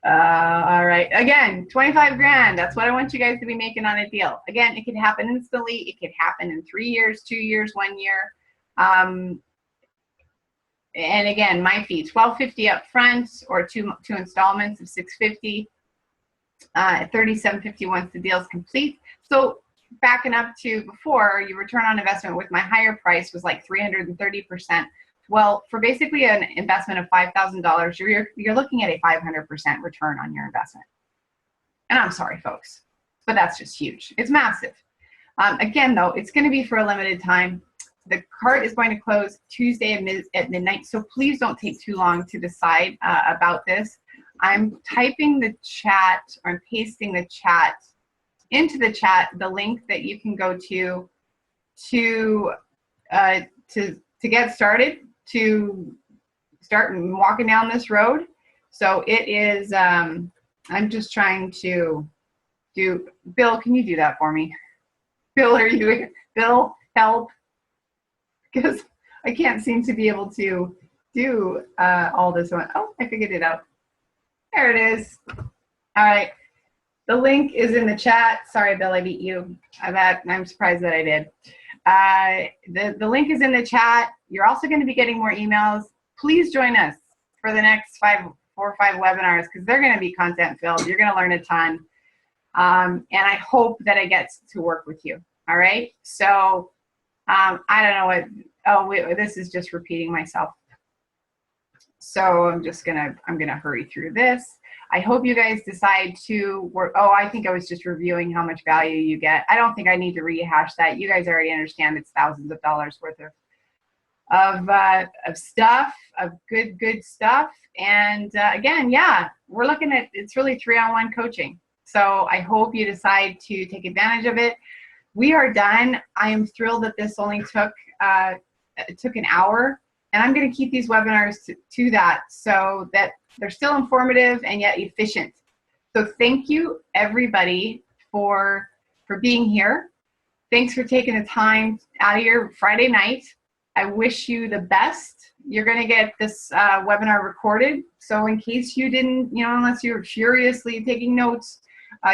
All right. Again, 25 grand. That's what I want you guys to be making on a deal. Again, it could happen instantly. It could happen in 3 years, 2 years, 1 year. And again, my fee, $1,250 up front or two installments of $650, $3,750 once the deal is complete. So backing up to before, your return on investment with my higher price was like 330%. Well, for basically an investment of $5,000, you're looking at a 500% return on your investment. And I'm sorry, folks, but that's just huge. It's massive. Again, though, it's going to be for a limited time. The cart is going to close Tuesday at midnight, so please don't take too long to decide about this. I'm typing the chat, or I'm pasting the chat into the chat, the link that you can go to get started, to start walking down this road. So it is, I'm just trying to do, Bill, can you do that for me? Bill, are you doing it? Bill, help. Because I can't seem to be able to do all this one. Oh, I figured it out. There it is. All right. The link is in the chat. Sorry, Bill, I beat you. I'm surprised that I did. The link is in the chat. You're also going to be getting more emails. Please join us for the next 4 or 5 webinars because they're going to be content filled. You're going to learn a ton. And I hope that I get to work with you. All right. So I don't know what, this is just repeating myself. So I'm going to hurry through this. I hope you guys decide to work. Oh, I think I was just reviewing how much value you get. I don't think I need to rehash that. You guys already understand it's thousands of dollars worth of stuff, of good stuff. And again, yeah, we're looking at, it's really 3-on-1 coaching. So I hope you decide to take advantage of it. We are done. I am thrilled that this only took an hour. And I'm going to keep these webinars to that so that they're still informative and yet efficient. So thank you, everybody, for being here. Thanks for taking the time out of your Friday night. I wish you the best. You're going to get this webinar recorded. So in case you didn't, unless you're furiously taking notes,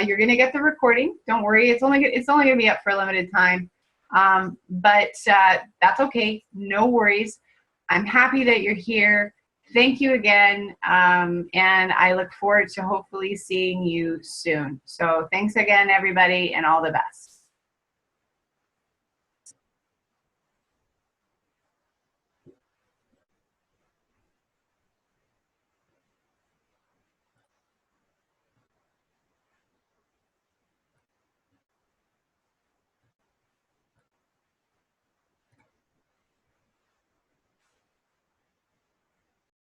you're going to get the recording. Don't worry. It's only going to be up for a limited time. But that's okay. No worries. I'm happy that you're here. Thank you again. And I look forward to hopefully seeing you soon. So thanks again, everybody, and all the best.